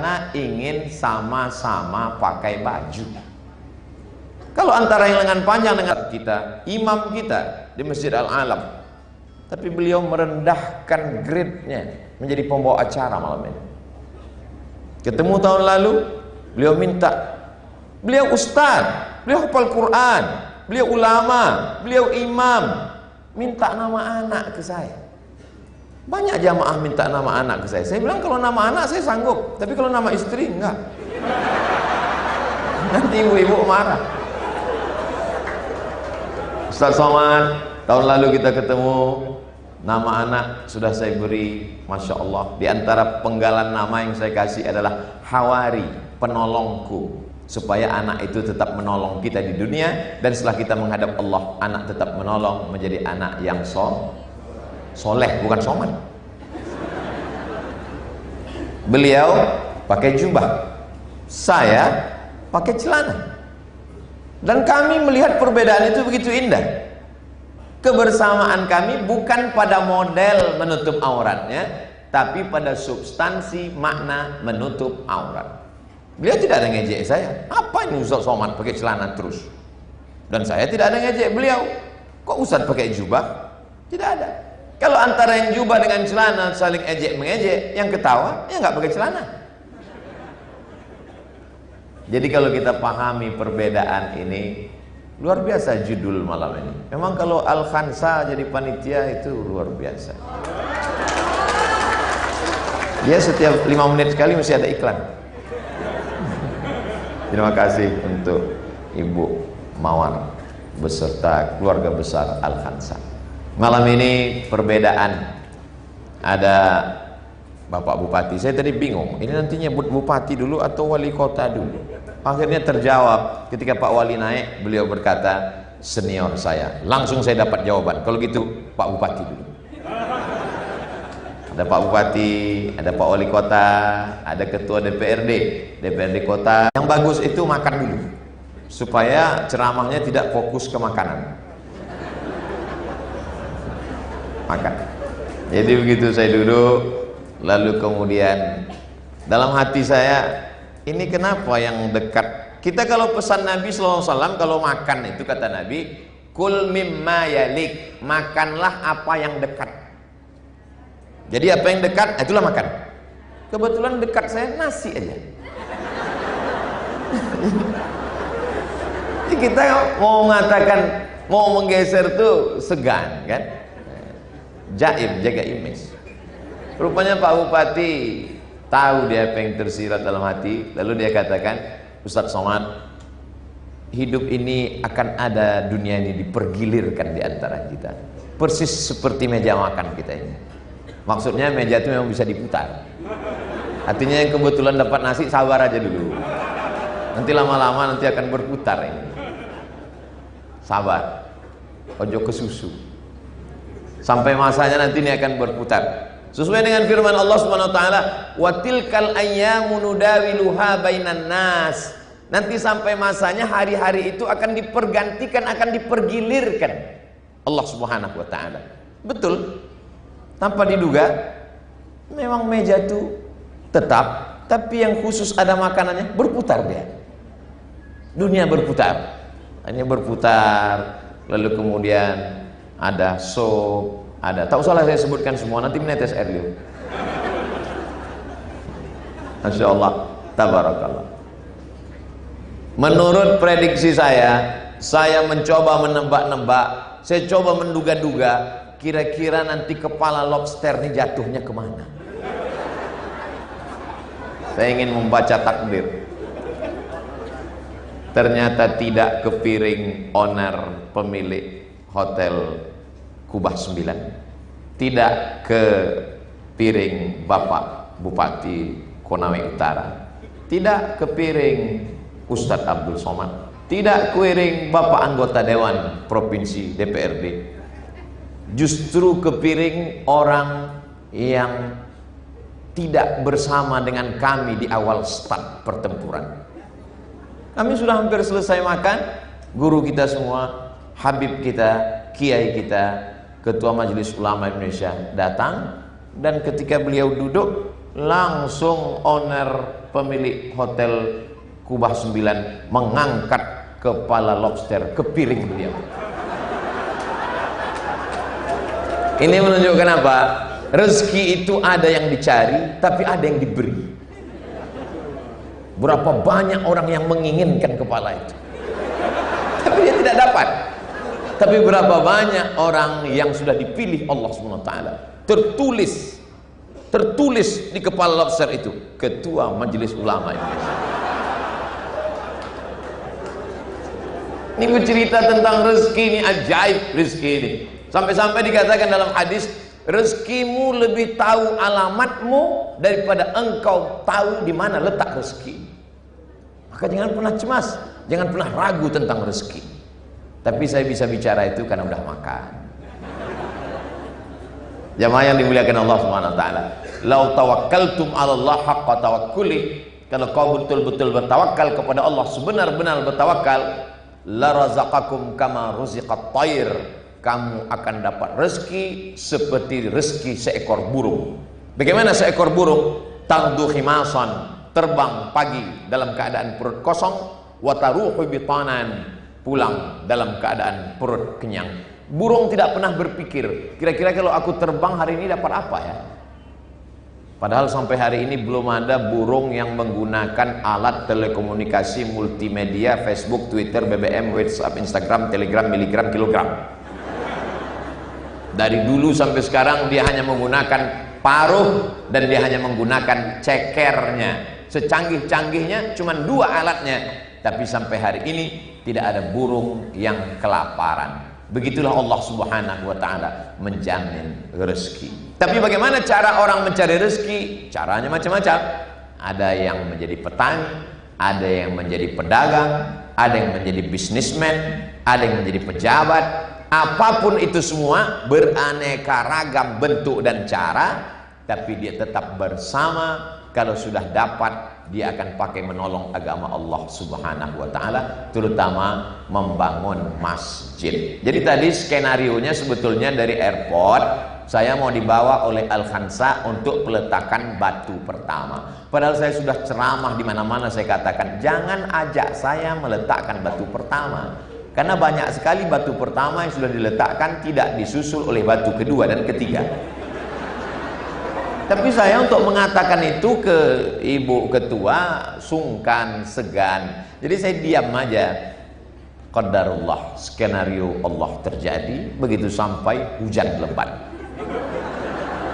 karena ingin sama-sama pakai baju. Kalau antara yang lengan panjang dengan kita, imam kita di Masjid Al-Alam, tapi beliau merendahkan grade-nya menjadi pembawa acara malam ini. Ketemu tahun lalu, beliau minta, beliau ustaz, beliau hafal Quran, beliau ulama, beliau imam, minta nama anak ke saya. Banyak jamaah minta nama anak ke saya. Saya bilang kalau nama anak saya sanggup, tapi kalau nama istri enggak. Nanti ibu-ibu marah. Ustaz Somad, tahun lalu kita ketemu, nama anak sudah saya beri, Masya Allah. Di antara penggalan nama yang saya kasih adalah Hawari, penolongku, supaya anak itu tetap menolong kita di dunia, dan setelah kita menghadap Allah, anak tetap menolong, menjadi anak yang soleh, bukan soman. Beliau pakai jubah, saya pakai celana. Dan kami melihat perbedaan itu begitu indah. Kebersamaan kami bukan pada model menutup auratnya, tapi pada substansi makna menutup aurat. Beliau tidak ada ngejek saya. Apa ini Ustaz Somad pakai celana terus? Dan saya tidak ada ngejek beliau. Kok Ustaz pakai jubah? Tidak ada. Kalau antara yang jubah dengan celana saling ejek mengejek, yang ketawa ya nggak pakai celana. Jadi kalau kita pahami perbedaan ini, luar biasa judul malam ini. Memang kalau Al-Khansa jadi panitia itu luar biasa. Dia setiap 5 menit sekali mesti ada iklan. Terima kasih untuk Ibu Mawar beserta keluarga besar Al-Khansa. Malam ini perbedaan. Ada Bapak Bupati, saya tadi bingung, ini nanti nyebut Bupati dulu atau Wali Kota dulu. Akhirnya terjawab ketika Pak Wali naik, beliau berkata, senior saya. Langsung saya dapat jawaban, kalau gitu Pak Bupati dulu. Ada Pak Bupati, ada Pak Wali Kota, ada Ketua DPRD Kota. Yang bagus itu makan dulu, supaya ceramahnya tidak fokus ke makanan. Makan. Jadi begitu saya duduk, lalu kemudian dalam hati saya, ini kenapa yang dekat? Kita kalau pesan Nabi SAW, kalau makan itu kata Nabi, kul mimma yalik, makanlah apa yang dekat. Jadi apa yang dekat, itulah makan. Kebetulan dekat saya nasi aja. Jadi kita mau mengatakan, mau menggeser tuh segan kan? Jaim, jaga image. Rupanya Pak Bupati tahu dia apa yang tersirat dalam hati, lalu dia katakan, Ustaz Somad, hidup ini akan ada, dunia ini dipergilirkan di antara kita, persis seperti meja makan kita ini. Maksudnya meja itu memang bisa diputar. Artinya yang kebetulan dapat nasi sabar aja dulu, nanti lama-lama nanti akan berputar ini. Sabar, ojo ke susu, sampai masanya nanti ini akan berputar. Sesuai dengan firman Allah Subhanahu wa taala, "Wa tilkal ayyamu nudawiluha bainan nas." Nanti sampai masanya hari-hari itu akan dipergantikan, akan dipergilirkan. Allah Subhanahu wa taala. Betul. Tanpa diduga, memang meja itu tetap, tapi yang khusus ada makanannya, berputar dia. Dunia berputar. Hanya berputar, lalu kemudian ada sop, ada, tak usahlah saya sebutkan semua, nanti menetes air liur. Masya Allah, tabarakallah. Menurut prediksi saya mencoba menebak-nebak, saya coba menduga-duga, kira-kira nanti kepala lobster ini jatuhnya kemana. Saya ingin membaca takdir. Ternyata tidak ke piring owner pemilik hotel Kubah 9, tidak ke piring Bapak Bupati Konawe Utara, tidak ke piring Ustadz Abdul Somad, tidak ke piring Bapak anggota Dewan Provinsi DPRD, justru ke piring orang yang tidak bersama dengan kami di awal start pertempuran. Kami sudah hampir selesai makan, guru kita semua, habib kita, kiai kita, Ketua Majelis Ulama Indonesia datang, dan ketika beliau duduk, langsung owner pemilik hotel Kubah 9 mengangkat kepala lobster ke piring beliau. Ini menunjukkan apa? Rezeki itu ada yang dicari, tapi ada yang diberi. Berapa banyak orang yang menginginkan kepala itu, tapi dia tidak dapat. Tapi berapa banyak orang yang sudah dipilih Allah SWT, tertulis di kepala lobster itu, Ketua Majelis Ulama Indonesia. Ini bercerita tentang rezeki, ini ajaib rezeki ini. Sampai-sampai dikatakan dalam hadis, rezekimu lebih tahu alamatmu daripada engkau tahu di mana letak rezeki. Maka jangan pernah cemas, jangan pernah ragu tentang rezeki. Tapi saya bisa bicara itu karena udah makan. Jamaah yang dimuliakan Allah Subhanahu wa taala, "Lau tawakkaltum 'ala Allah haqqa tawakkuli", kalau kau betul-betul bertawakal kepada Allah sebenar-benar bertawakal, la razaqakum kama ruziqat thair, kamu akan dapat rezeki seperti rezeki seekor burung. Bagaimana seekor burung? Taghdu khimasan, terbang pagi dalam keadaan perut kosong, wa taruhu bitanan, pulang dalam keadaan perut kenyang. Burung tidak pernah berpikir, kira-kira kalau aku terbang hari ini dapat apa ya? Padahal sampai hari ini belum ada burung yang menggunakan alat telekomunikasi multimedia, Facebook, Twitter, BBM, WhatsApp, Instagram, Telegram, miligram, kilogram. Dari dulu sampai sekarang dia hanya menggunakan paruh dan dia hanya menggunakan cekernya. Secanggih-canggihnya cuma 2 alatnya, tapi sampai hari ini tidak ada burung yang kelaparan. Begitulah Allah Subhanahu wa taala menjamin rezeki. Tapi bagaimana cara orang mencari rezeki? Caranya macam-macam. Ada yang menjadi petani, ada yang menjadi pedagang, ada yang menjadi bisnismen, ada yang menjadi pejabat. Apapun itu semua beraneka ragam bentuk dan cara, tapi dia tetap bersama. Kalau sudah dapat, dia akan pakai menolong agama Allah Subhanahu wa taala, terutama membangun masjid. Jadi tadi skenarionya sebetulnya dari airport, saya mau dibawa oleh Al-Khansa untuk peletakan batu pertama. Padahal saya sudah ceramah di mana-mana, saya katakan jangan ajak saya meletakkan batu pertama, karena banyak sekali batu pertama yang sudah diletakkan tidak disusul oleh batu kedua dan ketiga. Tapi saya untuk mengatakan itu ke ibu ketua sungkan, segan. Jadi saya diam aja. Qadarullah, skenario Allah terjadi. Begitu sampai hujan lebat,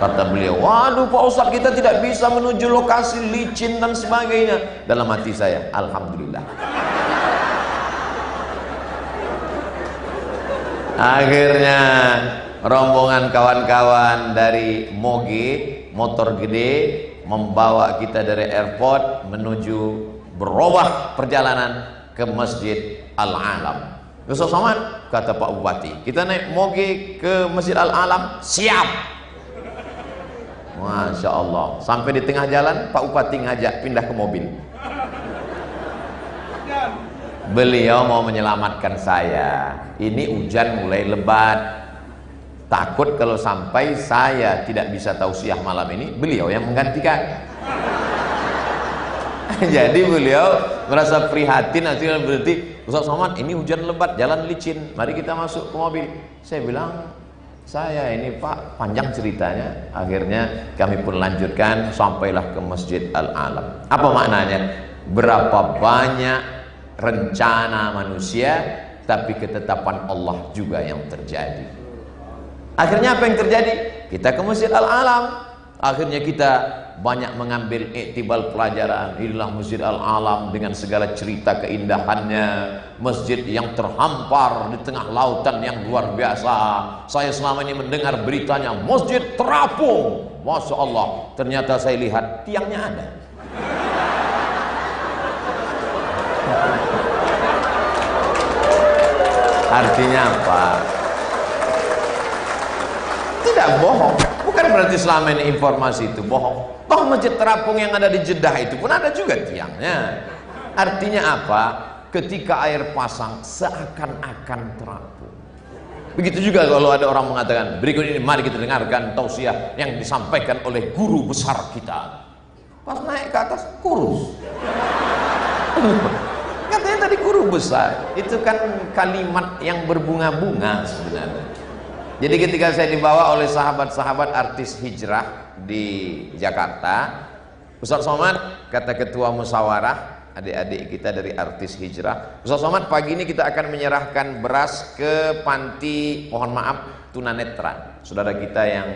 kata beliau, waduh Pak Ustadz, kita tidak bisa menuju lokasi, licin dan sebagainya. Dalam hati saya, alhamdulillah. Akhirnya rombongan kawan-kawan dari Moge, motor gede, membawa kita dari airport menuju berubah perjalanan ke Masjid Al-Alam. Ustaz Somad, kata Pak Bupati, kita naik Moge ke Masjid Al-Alam, siap. Masya Allah. Sampai di tengah jalan Pak Bupati ngajak pindah ke mobil. Beliau mau menyelamatkan saya. Ini hujan mulai lebat, takut kalau sampai saya tidak bisa tausiah malam ini, beliau yang menggantikan. Jadi beliau merasa prihatin, akhirnya berarti, Ustaz Somad, ini hujan lebat, jalan licin, mari kita masuk ke mobil. Saya bilang, saya ini Pak, panjang ceritanya. Akhirnya kami pun lanjutkan, sampailah ke Masjid Al-Alam. Apa maknanya? Berapa banyak rencana manusia, tapi ketetapan Allah juga yang terjadi. Akhirnya apa yang terjadi? Kita ke Masjid Al-Alam. Akhirnya kita banyak mengambil iktibal pelajaran. Inilah Masjid Al-Alam dengan segala cerita keindahannya. Masjid yang terhampar di tengah lautan yang luar biasa. Saya selama ini mendengar beritanya masjid terapung. Masya Allah. Ternyata saya lihat tiangnya ada. Artinya apa? Tidak bohong. Bukan berarti selama ini informasi itu bohong. Toh masjid terapung yang ada di Jeddah itu pun ada juga tiangnya. Artinya apa? Ketika air pasang seakan-akan terapung. Begitu juga kalau ada orang mengatakan, berikut ini mari kita dengarkan tausiah yang disampaikan oleh guru besar kita. pas naik ke atas kurus. Katanya tadi kurus besar. Itu kan kalimat yang berbunga-bunga sebenarnya. Jadi ketika saya dibawa oleh sahabat-sahabat artis hijrah di Jakarta, Ustaz Somad, kata ketua musyawarah, adik-adik kita dari artis hijrah, Ustaz Somad, pagi ini kita akan menyerahkan beras ke panti, mohon maaf, tunanetra, saudara kita yang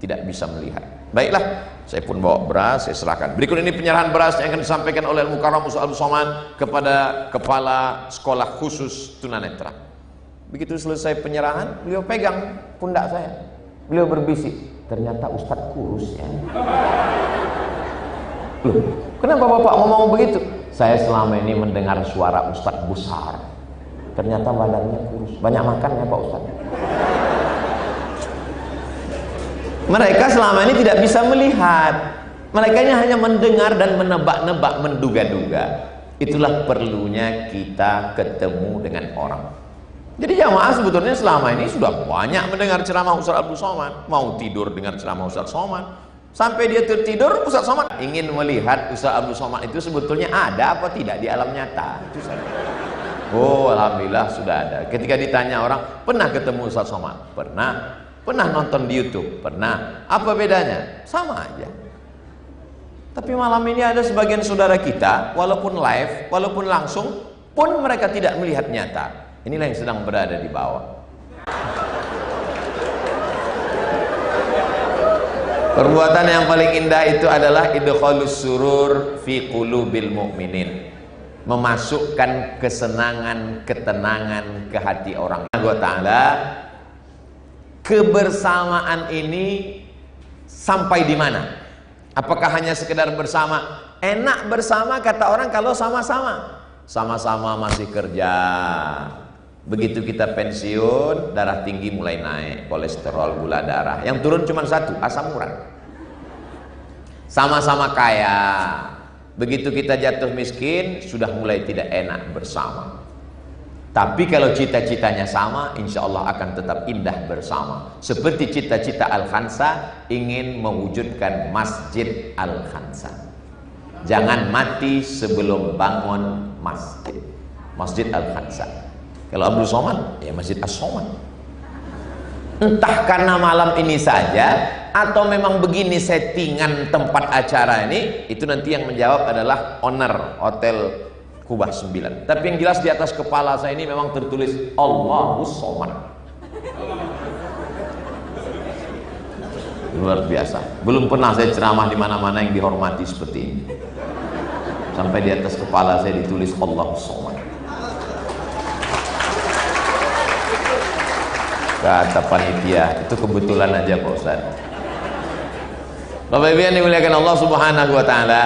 tidak bisa melihat. Baiklah, saya pun bawa beras, saya serahkan. Berikut ini penyerahan beras yang akan disampaikan oleh Al-Mukarram Ustaz Abdul Somad kepada kepala sekolah khusus tunanetra. Begitu selesai penyerahan, beliau pegang pundak saya, beliau berbisik, ternyata Ustadz kurus ya. Loh, kenapa Bapak ngomong begitu? Saya selama ini mendengar suara Ustadz besar, ternyata badannya kurus. Banyak makan ya Pak Ustadz? Mereka selama ini tidak bisa melihat, mereka hanya mendengar dan menebak-nebak, menduga-duga. Itulah perlunya kita ketemu dengan orang. Jadi jamaah sebetulnya selama ini sudah banyak mendengar ceramah Ustaz Abdul Somad, mau tidur dengar ceramah Ustaz Somad. Sampai dia tertidur, Ustaz Somad ingin melihat Ustaz Abdul Somad itu sebetulnya ada apa tidak di alam nyata. Itu saja. Oh, alhamdulillah sudah ada. Ketika ditanya orang, pernah ketemu Ustaz Somad? Pernah. Pernah nonton di YouTube? Pernah. Apa bedanya? Sama aja. Tapi malam ini ada sebagian saudara kita, walaupun live, walaupun langsung, pun mereka tidak melihat nyata. Inilah yang sedang berada di bawah. Perbuatan yang paling indah itu adalah idkhalus surur fi qulubil mu'minin, memasukkan kesenangan, ketenangan ke hati orang. Allah Ta'ala, kebersamaan ini sampai di mana? Apakah hanya sekedar bersama? Enak bersama kata orang kalau sama-sama. Sama-sama masih kerja. Begitu kita pensiun, darah tinggi mulai naik, kolesterol, gula darah. Yang turun cuma satu, asam urat. Sama-sama kaya. Begitu kita jatuh miskin, sudah mulai tidak enak bersama. Tapi kalau cita-citanya sama, insya Allah akan tetap indah bersama. Seperti cita-cita Al-Khansa ingin mewujudkan Masjid Al-Khansa. Jangan mati sebelum bangun masjid. Masjid Al-Khansa. Kalau Abdul Somad, ya Masjid As-Somad. Entah karena malam ini saja, atau memang begini settingan tempat acara ini, itu nanti yang menjawab adalah owner Hotel Kubah 9. Tapi yang jelas di atas kepala saya ini memang tertulis Allahus Somad. Luar biasa. Belum pernah saya ceramah di mana-mana yang dihormati seperti ini. Sampai di atas kepala saya ditulis Allahus Somad. Kata panitia, itu kebetulan aja Pak Ustaz. Bapak Ibu yang dimuliakan Allah Subhanahu wa Ta'ala,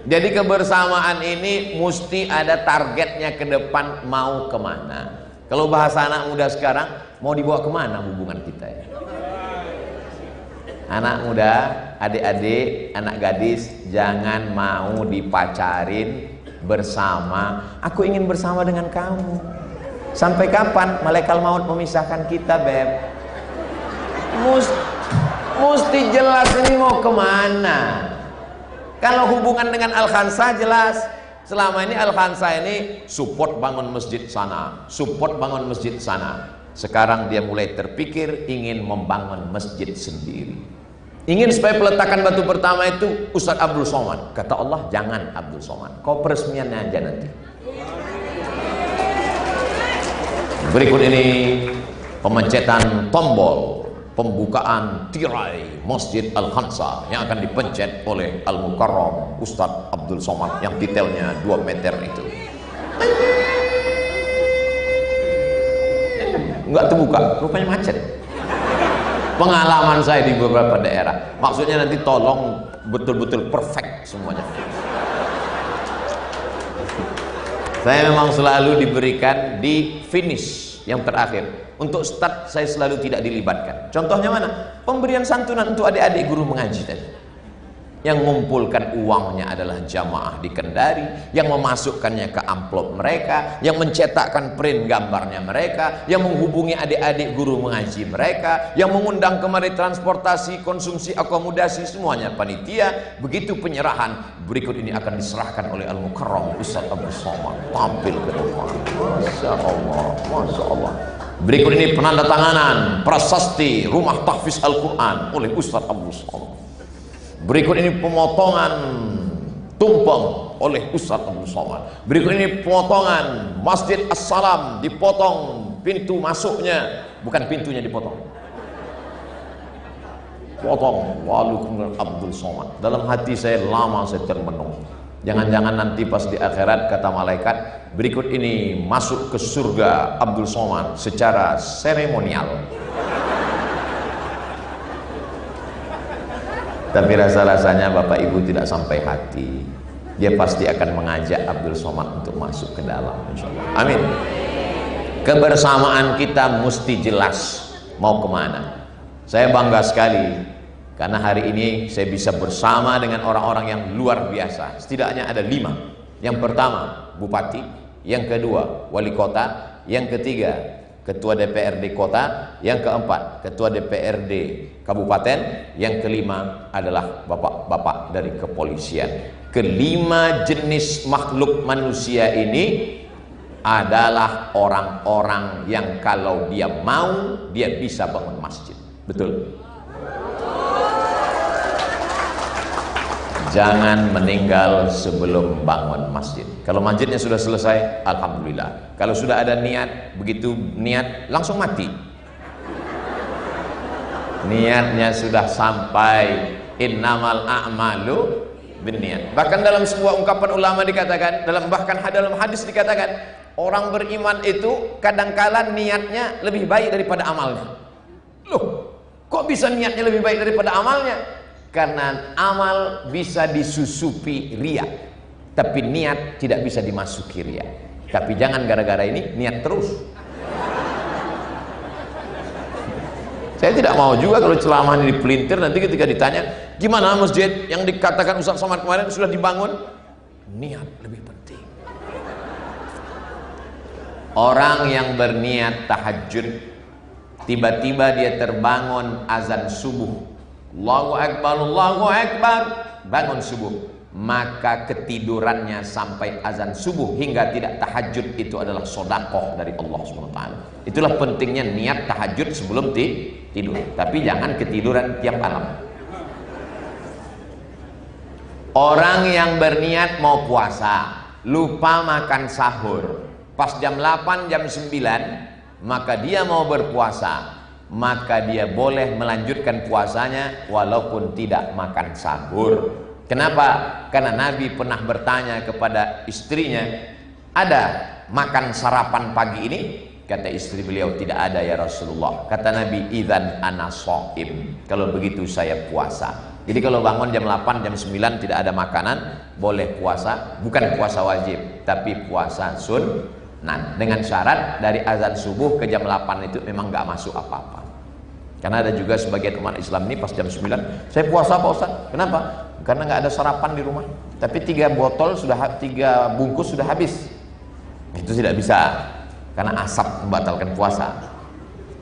jadi kebersamaan ini mesti ada targetnya ke depan, mau kemana. Kalau bahasa anak muda sekarang, mau dibawa kemana hubungan kita ya? Anak muda, adik-adik, anak gadis, jangan mau dipacarin bersama. Aku ingin bersama dengan kamu. Sampai kapan malaikat maut memisahkan kita, Beb? Mesti jelas ini mau kemana. Kalau hubungan dengan Al-Khansa jelas. Selama ini Al-Khansa ini support bangun masjid sana, support bangun masjid sana. Sekarang dia mulai terpikir ingin membangun masjid sendiri. Ingin supaya peletakan batu pertama itu Ustaz Abdul Somad. Kata Allah, jangan Abdul Somad, kau peresmiannya aja nanti. Berikut ini pemencetan tombol pembukaan tirai Masjid Al-Khansa yang akan dipencet oleh Al-Mukarram Ustadz Abdul Somad yang detailnya 2 meter itu. Enggak terbuka, rupanya macet. Pengalaman saya di beberapa daerah. Maksudnya nanti tolong betul-betul perfect semuanya. Saya memang selalu diberikan di finish yang terakhir. Untuk start saya selalu tidak dilibatkan. Contohnya mana? Pemberian santunan untuk adik-adik guru mengaji tadi. Yang mengumpulkan uangnya adalah jamaah di Kendari, yang memasukkannya ke amplop mereka, yang mencetakkan print gambarnya mereka, yang menghubungi adik-adik guru mengaji mereka, yang mengundang kemari transportasi, konsumsi, akomodasi, semuanya panitia. Begitu penyerahan, berikut ini akan diserahkan oleh Al-Mukarram Ustaz Abdul Somad. Tampil ke depan. Masya Allah, Masya Allah. Berikut ini penandatanganan prasasti Rumah Tahfiz Al-Quran oleh Ustaz Abdul Somad. Berikut ini pemotongan tumpeng oleh Ustaz Abdul Somad. Berikut ini pemotongan Masjid As-Salam, dipotong pintu masuknya, bukan pintunya dipotong. Potong Walikumul Abdul Somad. Dalam hati saya lama saya termenung. Jangan-jangan nanti pas di akhirat kata malaikat, berikut ini masuk ke surga Abdul Somad secara seremonial. Tapi rasa-rasanya Bapak Ibu tidak sampai hati. Dia pasti akan mengajak Abdul Somad untuk masuk ke dalam, insyaallah. Amin. Kebersamaan kita mesti jelas mau kemana. Saya bangga sekali karena hari ini saya bisa bersama dengan orang-orang yang luar biasa. Setidaknya ada 5. Yang pertama Bupati, yang kedua Wali Kota, yang ketiga Ketua DPRD Kota, yang keempat Ketua DPRD Kabupaten, yang kelima adalah bapak-bapak dari kepolisian. Kelima jenis makhluk manusia ini adalah orang-orang yang kalau dia mau, dia bisa bangun masjid. Betul? Jangan meninggal sebelum bangun masjid. Kalau masjidnya sudah selesai, alhamdulillah. Kalau sudah ada niat, begitu niat langsung mati. Niatnya sudah sampai, innamal a'malu binniat. Bahkan dalam sebuah ungkapan ulama dikatakan, dalam hadis dikatakan, orang beriman itu kadangkala niatnya lebih baik daripada amalnya. Loh, kok bisa niatnya lebih baik daripada amalnya? Karena amal bisa disusupi riya, tapi niat tidak bisa dimasuki riya. Tapi jangan gara-gara ini niat terus. Saya tidak mau juga kalau ceramah ini dipelintir, nanti ketika ditanya gimana masjid yang dikatakan Ustaz Somad kemarin sudah dibangun, niat lebih penting. Orang yang berniat tahajud, tiba-tiba dia terbangun azan subuh, Allahu Akbar, Allahu Akbar, bangun subuh, maka ketidurannya sampai azan subuh hingga tidak tahajud itu adalah sedekah dari Allah SWT. Itulah pentingnya niat tahajud sebelum tidur. Tapi jangan ketiduran tiap malam. Orang yang berniat mau puasa, lupa makan sahur, pas jam 8, jam 9, maka dia mau berpuasa, maka dia boleh melanjutkan puasanya walaupun tidak makan sahur. Kenapa? Karena Nabi pernah bertanya kepada istrinya, ada makan sarapan pagi ini? Kata istri beliau, tidak ada ya Rasulullah. Kata Nabi, idzan ana shaim, kalau begitu saya puasa. Jadi kalau bangun jam 8, jam 9 tidak ada makanan, boleh puasa. Bukan puasa wajib, tapi puasa sunnah, dengan syarat dari azan subuh ke jam 8 itu memang gak masuk apa-apa. Karena ada juga sebagian umat Islam ini pas jam 9, saya puasa Pak Ustaz. Kenapa? Karena nggak ada sarapan di rumah. Tapi 3 bungkus sudah habis. Itu tidak bisa, karena asap membatalkan puasa.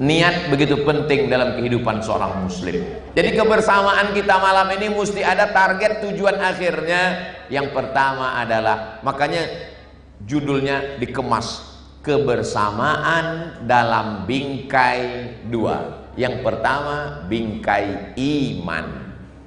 Niat begitu penting dalam kehidupan seorang muslim. Jadi kebersamaan kita malam ini mesti ada target tujuan akhirnya. Yang pertama adalah, makanya judulnya dikemas, kebersamaan dalam bingkai 2. Yang pertama bingkai iman,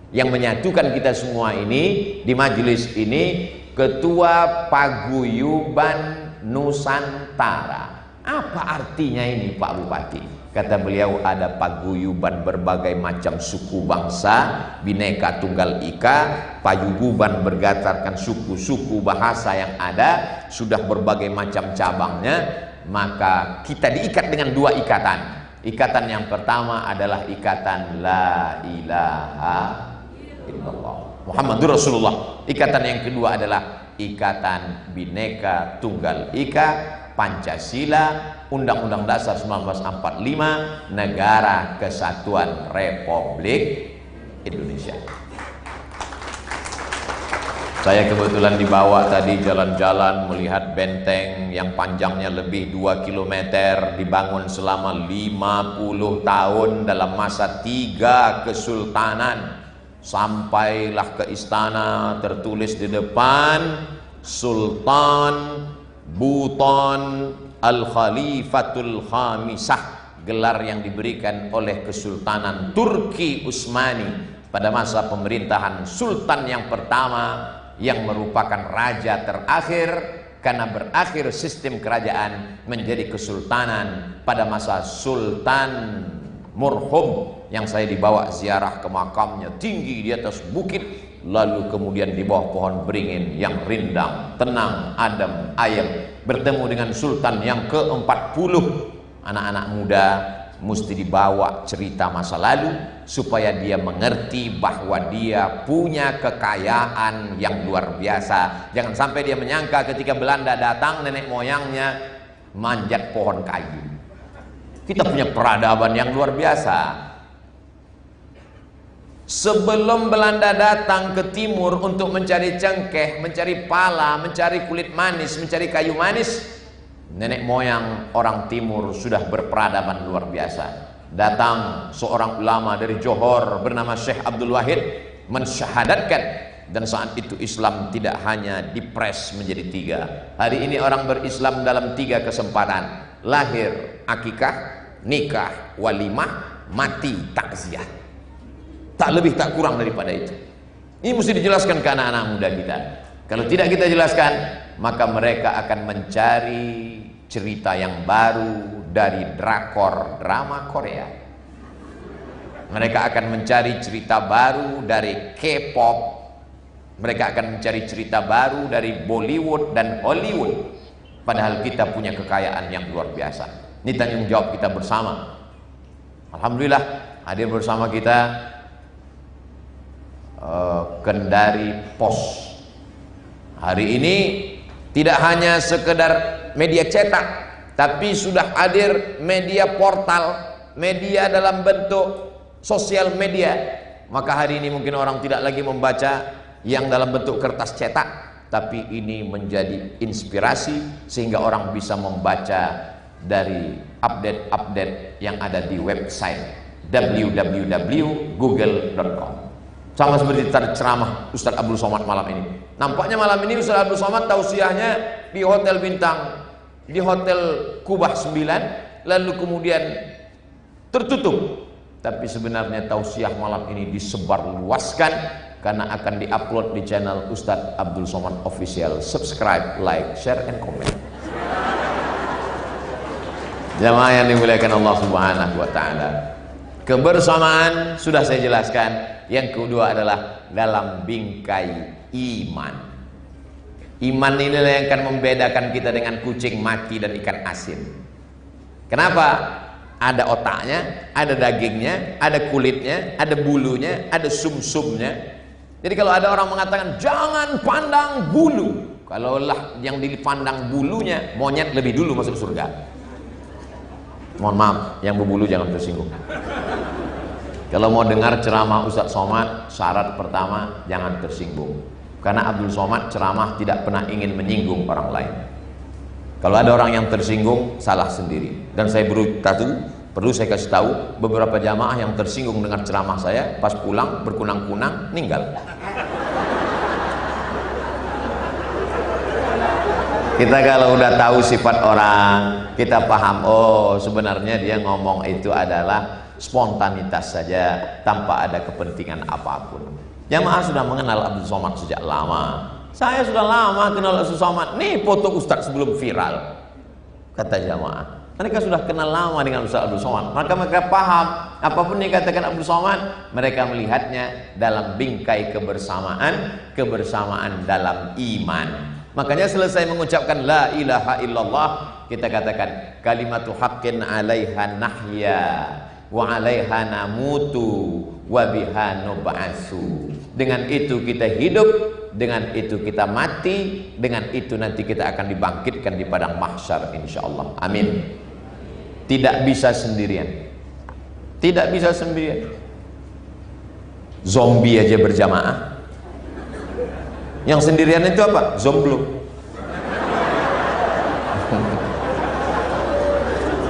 yang menyatukan kita semua ini di majelis ini, Ketua Paguyuban Nusantara. Apa artinya ini Pak Bupati? Kata beliau, ada paguyuban berbagai macam suku bangsa, Bhinneka Tunggal Ika, paguyuban bergatarkan suku-suku bahasa yang ada, sudah berbagai macam cabangnya. Maka kita diikat dengan 2 ikatan. Ikatan yang pertama adalah ikatan la ilaha illallah Muhammadur Rasulullah. Ikatan yang kedua adalah ikatan Bhinneka Tunggal Ika, Pancasila, Undang-Undang Dasar 1945, Negara Kesatuan Republik Indonesia. Saya kebetulan dibawa tadi jalan-jalan melihat benteng yang panjangnya lebih 2 km, dibangun selama 50 tahun dalam masa 3 kesultanan. Sampailah ke istana, tertulis di depan Sultan Buton Al-Khalifatul Khamisah, gelar yang diberikan oleh Kesultanan Turki Utsmani pada masa pemerintahan Sultan yang pertama, yang merupakan raja terakhir karena berakhir sistem kerajaan menjadi kesultanan pada masa Sultan Murhum, yang saya dibawa ziarah ke makamnya, tinggi di atas bukit, lalu kemudian di bawah pohon beringin yang rindang, tenang, adem, ayem, bertemu dengan Sultan yang ke-40. Anak-anak muda mesti dibawa cerita masa lalu supaya dia mengerti bahwa dia punya kekayaan yang luar biasa. Jangan sampai dia menyangka ketika Belanda datang nenek moyangnya manjat pohon kayu. Kita punya peradaban yang luar biasa. Sebelum Belanda datang ke timur untuk mencari cengkeh, mencari pala, mencari kulit manis, mencari kayu manis, nenek moyang orang timur sudah berperadaban luar biasa. Datang seorang ulama dari Johor bernama Syekh Abdul Wahid mensyahadatkan, dan saat itu Islam tidak hanya dipres menjadi 3. Hari ini orang berislam dalam 3 kesempatan: lahir, akikah, nikah, walimah, mati, takziah. Tak lebih tak kurang daripada itu. Ini mesti dijelaskan ke anak-anak muda kita. Kalau tidak kita jelaskan, maka mereka akan mencari cerita yang baru dari drakor drama Korea. Mereka akan mencari cerita baru dari K-pop. Mereka akan mencari cerita baru dari Bollywood dan Hollywood. Padahal kita punya kekayaan yang luar biasa. Ini tanggung jawab kita bersama. Alhamdulillah hadir bersama kita Kendari Pos. Hari ini tidak hanya sekedar media cetak, tapi sudah hadir media portal, media dalam bentuk sosial media. Maka hari ini mungkin orang tidak lagi membaca yang dalam bentuk kertas cetak, tapi ini menjadi inspirasi sehingga orang bisa membaca dari update-update yang ada di website www.google.com. Sama seperti ceramah Ustadz Abdul Somad malam ini. Nampaknya malam ini Ustadz Abdul Somad tausiahnya di hotel bintang, di hotel Kubah 9, lalu kemudian tertutup. Tapi sebenarnya tausiah malam ini disebarluaskan karena akan diupload di channel Ustadz Abdul Somad Official. Subscribe, like, share, and comment. Jamaah yang dimuliakan Allah Subhanahu wa Ta'ala, kebersamaan sudah saya jelaskan. Yang kedua adalah dalam bingkai iman. Iman inilah yang akan membedakan kita dengan kucing mati dan ikan asin. Kenapa? Ada otaknya, ada dagingnya, ada kulitnya, ada bulunya, ada sumsumnya. Jadi kalau ada orang mengatakan jangan pandang bulu, kalaulah yang dipandang bulunya, monyet lebih dulu masuk surga. Mohon maaf, yang berbulu jangan tersinggung. Kalau mau dengar ceramah Ustadz Somad, syarat pertama jangan tersinggung. Karena Abdul Somad ceramah tidak pernah ingin menyinggung orang lain. Kalau ada orang yang tersinggung, salah sendiri. Dan saya perlu saya kasih tahu, beberapa jamaah yang tersinggung dengan ceramah saya, pas pulang berkunang-kunang, meninggal. Kita kalau udah tahu sifat orang, kita paham, oh sebenarnya dia ngomong itu adalah spontanitas saja tanpa ada kepentingan apapun. Jamaah sudah mengenal Abdul Somad sejak lama. Saya sudah lama kenal Abdul Somad. Nih foto Ustadz sebelum viral, kata jamaah. Mereka sudah kenal lama dengan Ustadz Abdul Somad, maka mereka paham apapun yang dikatakan Abdul Somad, mereka melihatnya dalam bingkai kebersamaan, kebersamaan dalam iman. Makanya selesai mengucapkan la ilaha illallah, kita katakan kalimatu haqqin 'alaiha nahya wa 'alaiha namutu wa biha nub'atsu. Dengan itu kita hidup, dengan itu kita mati, dengan itu nanti kita akan dibangkitkan di padang mahsyar insyaallah. Amin. Tidak bisa sendirian. Tidak bisa sendirian. Zombie aja berjamaah. Yang sendirian itu apa? Jomblo.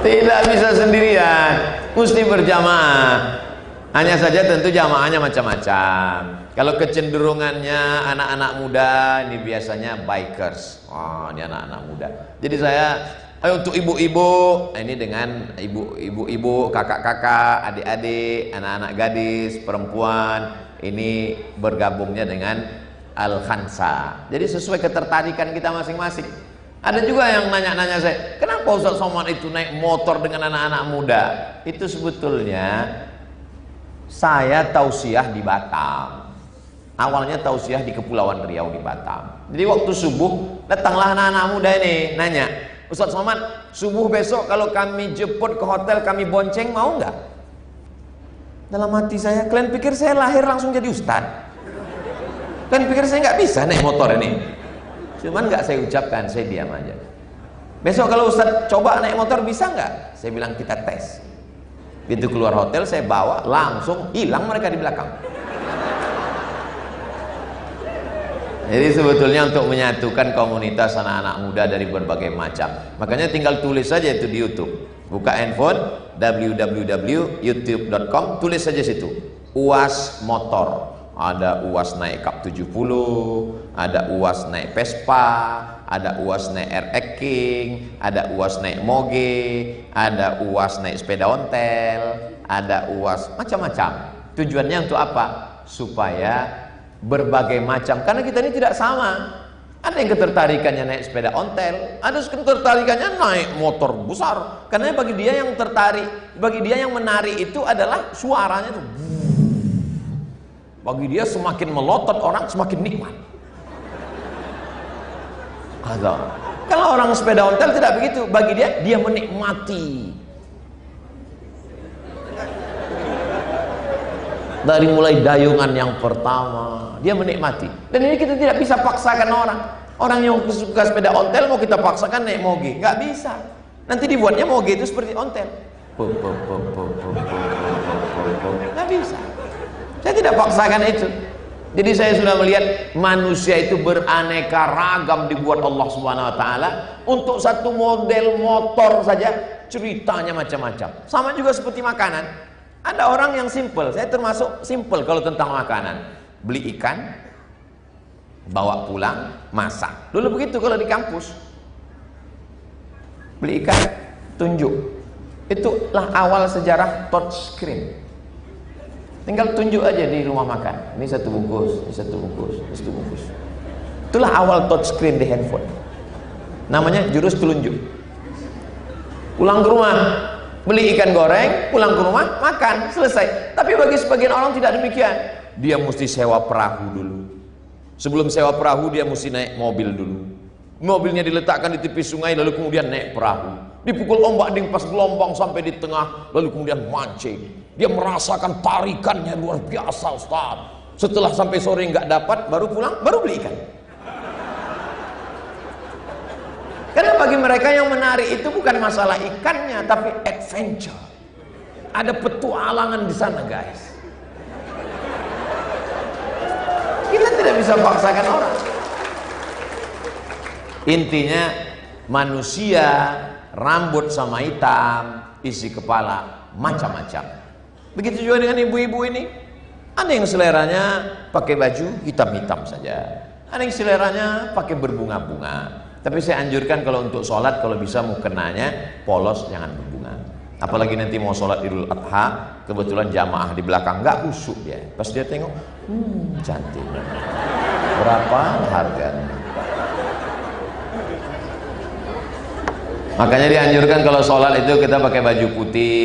Tidak bisa sendirian, mesti berjamaah. Hanya saja tentu jamaahnya macam-macam. Kalau kecenderungannya anak-anak muda, ini biasanya bikers. Oh, ini anak-anak muda. Jadi saya untuk ibu-ibu, ini dengan ibu-ibu, kakak-kakak, adik-adik, anak-anak gadis, perempuan, ini bergabungnya dengan Al-Khansa. Jadi sesuai ketertarikan kita masing-masing. Ada juga yang nanya-nanya saya, kenapa Ustaz Somad itu naik motor dengan anak-anak muda? Itu sebetulnya saya tausiah di Batam. Awalnya tausiah di Kepulauan Riau di Batam. Jadi waktu subuh datanglah anak-anak muda ini nanya, Ustaz Somad, subuh besok kalau kami jemput ke hotel, kami bonceng, mau nggak? Dalam hati saya, kalian pikir saya lahir langsung jadi ustaz? Kalian pikir saya nggak bisa naik motor ini? Cuman nggak saya ucapkan, saya diam aja. Besok kalau ustaz coba naik motor bisa nggak? Saya bilang kita tes. Begitu keluar hotel saya bawa, langsung hilang mereka di belakang. Jadi sebetulnya untuk menyatukan komunitas anak-anak muda dari berbagai macam. Makanya tinggal tulis saja itu di YouTube. Buka handphone www.youtube.com, tulis saja situ. UAS motor. Ada UAS naik Cup 70, ada UAS naik Vespa, ada UAS naik RX King, ada UAS naik Moge, ada UAS naik sepeda ontel, ada UAS macam-macam. Tujuannya untuk apa? Supaya berbagai macam, karena kita ini tidak sama. Ada yang ketertarikannya naik sepeda ontel, ada yang ketertarikannya naik motor besar. Karena bagi dia yang tertarik, bagi dia yang menarik itu adalah suaranya tuh. Bagi dia semakin melotot orang semakin nikmat. Kalau orang sepeda ontel tidak begitu, bagi dia menikmati. Dari mulai dayungan yang pertama, dia menikmati. Dan ini kita tidak bisa paksakan orang. Orang yang suka sepeda ontel mau kita paksakan naik moge, nggak bisa. Nanti dibuatnya moge itu seperti ontel. Nggak bisa. Saya tidak paksakan itu. Jadi saya sudah melihat manusia itu beraneka ragam dibuat Allah Subhanahu wa taala. Untuk satu model motor saja ceritanya macam-macam. Sama juga seperti makanan. Ada orang yang simple, saya termasuk simple kalau tentang makanan. Beli ikan, bawa pulang, masak. Dulu begitu kalau di kampus. Beli ikan, tunjuk. Itulah awal sejarah touchscreen. Tinggal tunjuk aja di rumah makan. Ini satu bungkus, ini satu bungkus, ini satu bungkus. Itulah awal touchscreen di handphone. Namanya jurus telunjuk. Pulang ke rumah, beli ikan goreng, pulang ke rumah, makan, selesai. Tapi bagi sebagian orang tidak demikian. Dia mesti sewa perahu dulu. Sebelum sewa perahu dia mesti naik mobil dulu. Mobilnya diletakkan di tepi sungai, lalu kemudian naik perahu. Dipukul ombak di pas gelombang sampai di tengah, lalu kemudian mancing. Dia merasakan tarikannya luar biasa, Ustaz. Setelah sampai sore nggak dapat, baru pulang, baru beli ikan. Karena bagi mereka yang menarik itu bukan masalah ikannya, tapi adventure. Ada petualangan di sana, guys. Kita tidak bisa paksakan orang. Intinya manusia rambut sama hitam, isi kepala macam-macam. Begitu juga dengan ibu-ibu ini. Ada yang seleranya pakai baju hitam-hitam saja. Ada yang seleranya pakai berbunga-bunga. Tapi saya anjurkan kalau untuk sholat, kalau bisa mukenanya polos, jangan berbunga. Apalagi nanti mau sholat Idul Adha, kebetulan jamaah di belakang nggak khusyuk ya. Pas dia tengok, cantik. Berapa harganya? Makanya dianjurkan kalau sholat itu kita pakai baju putih,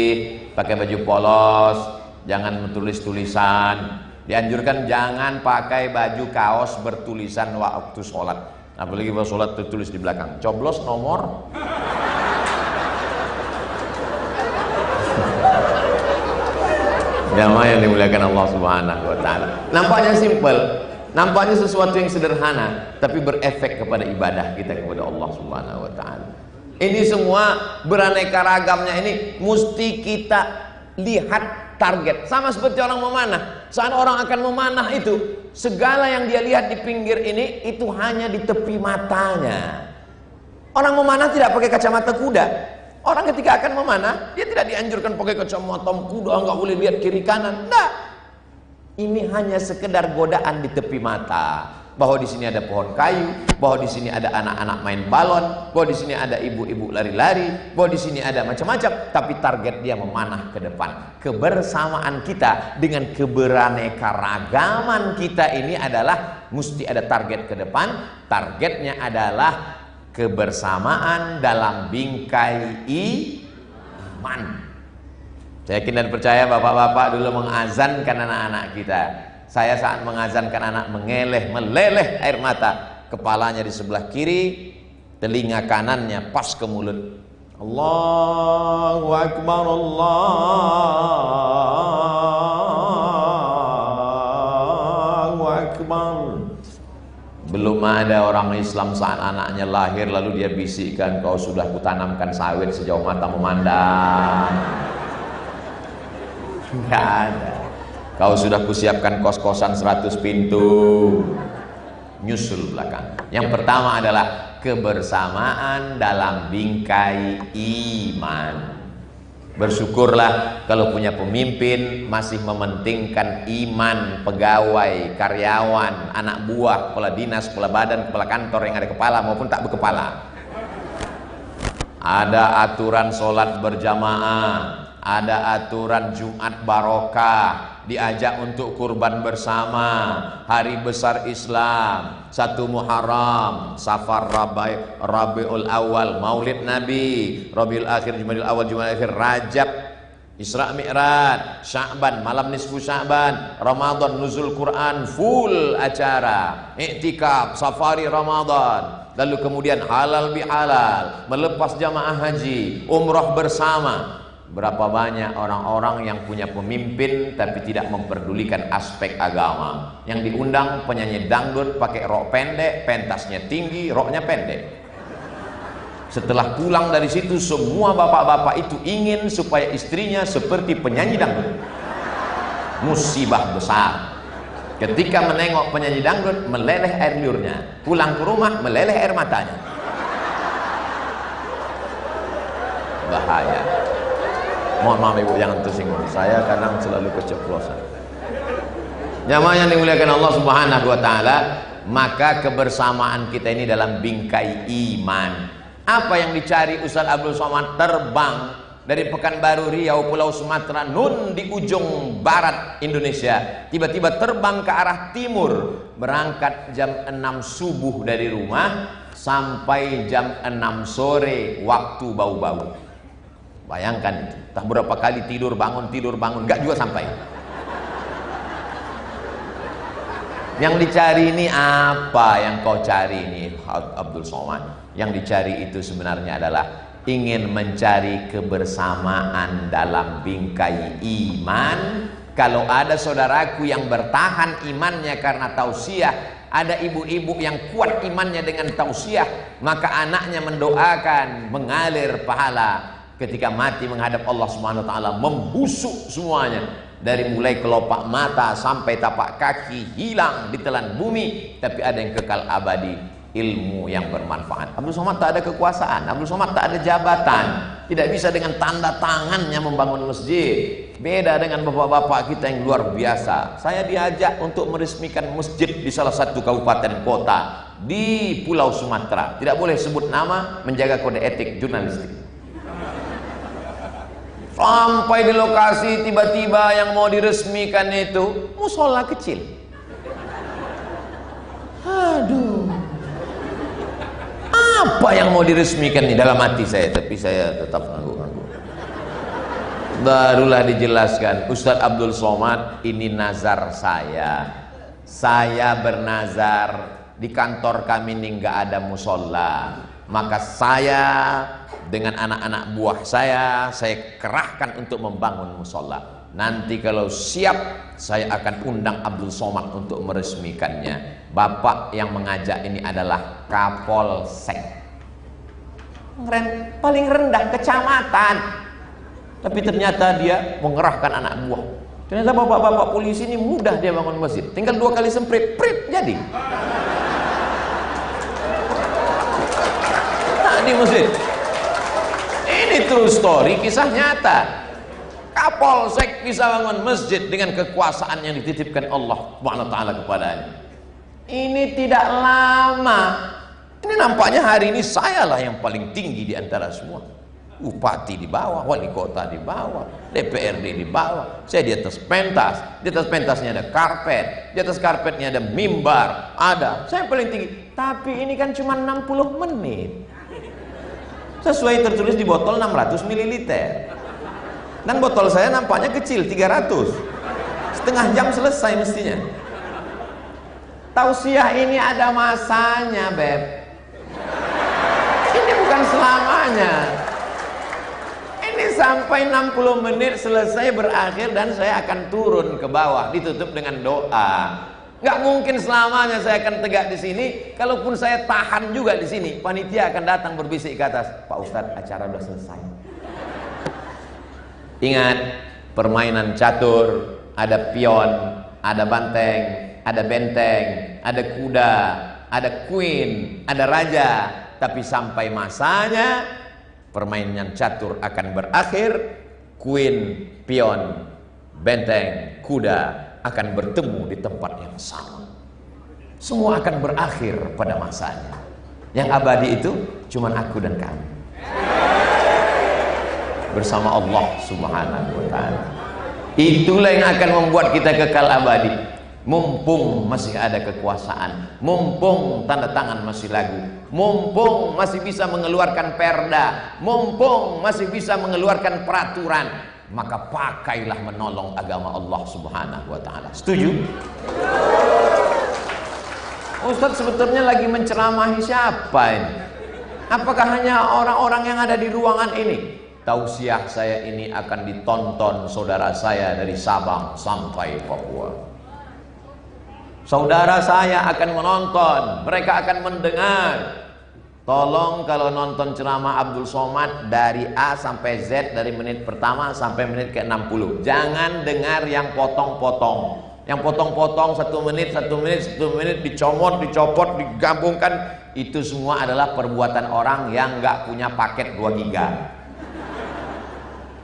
pakai baju polos, jangan tulis-tulisan. Dianjurkan jangan pakai baju kaos bertulisan waktu sholat. Apalagi kalau sholat tertulis di belakang, coblos nomor. Jamaah yang dimuliakan Allah Subhanahu wa taala. Nampaknya simpel, nampaknya sesuatu yang sederhana, tapi berefek kepada ibadah kita kepada Allah Subhanahu wa taala. Ini semua beraneka ragamnya ini mesti kita lihat target. Sama seperti orang memanah. Saat orang akan memanah itu, segala yang dia lihat di pinggir ini itu hanya di tepi matanya. Orang memanah tidak pakai kacamata kuda. Orang ketika akan memanah, dia tidak dianjurkan pakai kacamata kuda, nggak boleh lihat kiri kanan. Nah, ini hanya sekedar godaan di tepi mata. Bahwa di sini ada pohon kayu, bahwa di sini ada anak-anak main balon, bahwa di sini ada ibu-ibu lari-lari, bahwa di sini ada macam-macam. Tapi target dia memanah ke depan. Kebersamaan kita dengan keberaneka-ragaman kita ini adalah mesti ada target ke depan. Targetnya adalah kebersamaan dalam bingkai iman. Saya yakin dan percaya bapak-bapak dulu mengazankan anak-anak kita. Saya saat mengazankan anak meleleh air mata. Kepalanya di sebelah kiri, telinga kanannya pas ke mulut. Allahu Akbar, Allahu Akbar. Belum ada orang Islam saat anaknya lahir lalu dia bisikkan, kau sudah kutanamkan sawit sejauh mata memandang. Enggak ada. Kau sudah kusiapkan kos-kosan 100 pintu. Nyusul belakang. Yang pertama adalah kebersamaan dalam bingkai iman. Bersyukurlah kalau punya pemimpin masih mementingkan iman pegawai, karyawan, anak buah, kepala dinas, kepala badan, kepala kantor yang ada kepala maupun tak berkepala. Ada aturan sholat berjamaah, ada aturan Jumat barokah, diajak untuk kurban bersama, hari besar Islam, 1 Muharram, Safar, Rabiul Awal, Maulid Nabi, Rabiul Akhir, Jumadil Awal, Jumadil Akhir, Rajab, Isra Mi'raj, Sya'ban, malam nisfu Sya'ban, Ramadan, nuzul Quran, full acara, iktikaf, safari Ramadan. Lalu kemudian halal bihalal, melepas jamaah haji, umrah bersama. Berapa banyak orang-orang yang punya pemimpin tapi tidak memperdulikan aspek agama. Yang diundang penyanyi dangdut pakai rok pendek, pentasnya tinggi, roknya pendek. Setelah pulang dari situ semua bapak-bapak itu ingin supaya istrinya seperti penyanyi dangdut. Musibah besar. Ketika menengok penyanyi dangdut meleleh air liurnya, pulang ke rumah meleleh air matanya. Bahaya. Mohon maaf ibu, jangan tersinggung. Saya kadang selalu keceplosan. Jamaah yang dimuliakan Allah Subhanahu wa taala, maka kebersamaan kita ini dalam bingkai iman. Apa yang dicari Ustaz Abdul Somad? Terbang dari Pekanbaru Riau, Pulau Sumatera, Nun di ujung barat Indonesia, tiba-tiba terbang ke arah timur, berangkat jam 6 subuh dari rumah sampai jam 6 sore waktu bau-bau. Bayangkan itu, tak berapa kali tidur bangun, enggak juga sampai. Yang dicari ini apa yang kau cari ini Abdul Somad? Yang dicari itu sebenarnya adalah ingin mencari kebersamaan dalam bingkai iman. Kalau ada saudaraku yang bertahan imannya karena tausiah, ada ibu-ibu yang kuat imannya dengan tausiah, maka anaknya mendoakan mengalir pahala. Ketika mati menghadap Allah Subhanahu wa taala, membusuk semuanya, dari mulai kelopak mata sampai tapak kaki hilang ditelan bumi, tapi ada yang kekal abadi, ilmu yang bermanfaat. Abdul Somad tak ada kekuasaan, Abdul Somad tak ada jabatan, tidak bisa dengan tanda tangannya membangun masjid. Beda dengan bapak-bapak kita yang luar biasa. Saya diajak untuk meresmikan masjid di salah satu kabupaten kota di Pulau Sumatera. Tidak boleh sebut nama, menjaga kode etik jurnalistik. Sampai di lokasi tiba-tiba yang mau diresmikan itu musola kecil. Aduh, apa yang mau diresmikan nih dalam hati saya, tapi saya tetap ngangguk-ngangguk. Barulah dijelaskan, Ustadz Abdul Somad, ini nazar saya. Saya bernazar di kantor kami ini nggak ada musola, maka saya dengan anak-anak buah saya kerahkan untuk membangun musola. Nanti kalau siap, saya akan undang Abdul Somad untuk meresmikannya. Bapak yang mengajak ini adalah Kapolsek, paling rendah kecamatan, tapi ternyata dia mengerahkan anak buah. Ternyata bapak-bapak polisi ini mudah dia bangun masjid. Tinggal 2 kali semprit, prit, jadi. Nah, di masjid. Ini true story, kisah nyata. Kapolsek bisa bangun masjid dengan kekuasaan yang dititipkan Allah Subhanahu wa taala kepadanya. Ini tidak lama. Ini nampaknya hari ini sayalah yang paling tinggi di antara semua. Bupati di bawah, wali kota di bawah, DPRD di bawah, saya di atas pentas, di atas pentasnya ada karpet, di atas karpetnya ada mimbar, saya paling tinggi. Tapi ini kan cuma 60 menit. Sesuai tertulis di botol 600 ml. Dan botol saya nampaknya kecil, 300. Setengah jam selesai mestinya. Tausiah ini ada masanya, Beb. Ini bukan selamanya. Ini sampai 60 menit selesai berakhir dan saya akan turun ke bawah, ditutup dengan doa. Nggak mungkin selamanya saya akan tegak di sini. Kalaupun saya tahan juga di sini, panitia akan datang berbisik ke atas, Pak Ustadz, acara udah selesai. Ingat, permainan catur, ada pion, ada banteng, ada benteng, ada kuda, ada queen, ada raja. Tapi sampai masanya permainan catur akan berakhir, queen, pion, benteng, kuda akan bertemu di tempat yang sama. Semua akan berakhir pada masanya. Yang abadi itu cuma aku dan kamu bersama Allah Subhanahu wa taala. Itulah yang akan membuat kita kekal abadi. Mumpung masih ada kekuasaan, mumpung tanda tangan masih lagu, mumpung masih bisa mengeluarkan perda, mumpung masih bisa mengeluarkan peraturan, maka pakailah menolong agama Allah Subhanahu wa taala. Setuju? Ustadz sebetulnya lagi menceramahi siapa ini? Apakah hanya orang-orang yang ada di ruangan ini? Tausiah saya ini akan ditonton saudara saya dari Sabang sampai Papua. Saudara saya akan menonton, mereka akan mendengar. Tolong kalau nonton ceramah Abdul Somad dari A sampai Z, dari menit pertama sampai menit ke-60. Jangan dengar yang potong-potong. Yang potong-potong 1 menit, 1 menit, 1 menit, dicomot, dicopot, digabungkan. Itu semua adalah perbuatan orang yang nggak punya paket 2 giga.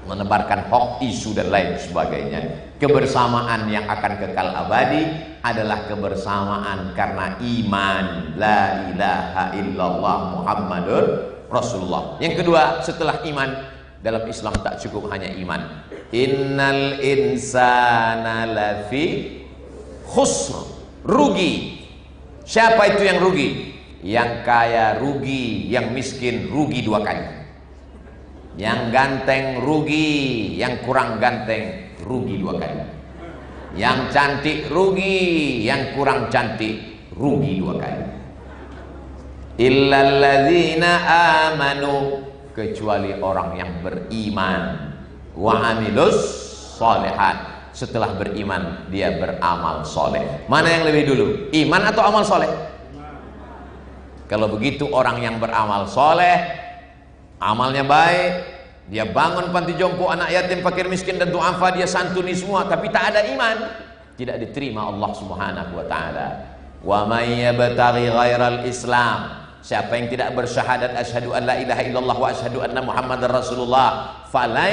Menebarkan hoax, isu dan lain sebagainya. Kebersamaan yang akan kekal abadi adalah kebersamaan karena iman, la ilaha illallah Muhammadur Rasulullah. Yang kedua, setelah iman, dalam Islam tak cukup hanya iman. Innal insana lafi khusr, rugi. Siapa itu yang rugi? Yang kaya rugi, yang miskin rugi 2 kali. Yang ganteng rugi, yang kurang ganteng rugi 2 kali. Yang cantik rugi, yang kurang cantik rugi 2 kali. Illalladzina amanu, kecuali orang yang beriman, wa amilus sholihat, setelah beriman dia beramal soleh. Mana yang lebih dulu, iman atau amal soleh? Kalau begitu orang yang beramal soleh, amalnya baik, dia bangun panti jompo anak yatim, fakir miskin dan du'afa, dia santuni semua, tapi tak ada iman, tidak diterima Allah Subhanahu wa taala. Wa may yabtaghi ghairal Islam, siapa yang tidak bersyahadat asyhadu an la ilaha illallah wa asyhadu anna muhammadar rasulullah, falan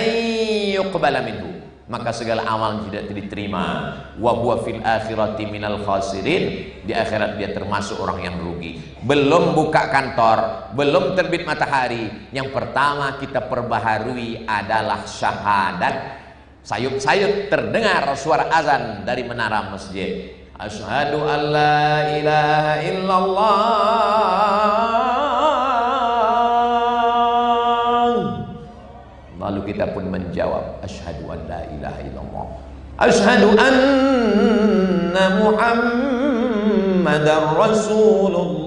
yuqbala minhu, maka segala amal tidak diterima. Wa huwa fil akhirati minal khasirin, di akhirat dia termasuk orang yang rugi. Belum buka kantor, belum terbit matahari, yang pertama kita perbaharui adalah syahadat. Sayup-sayup terdengar suara azan dari menara masjid, asyhadu an la ilaha illallah. Lalu kita pun menjawab, asyhadu an la ilaha illallah, asyhadu anna muhammadar rasulullah.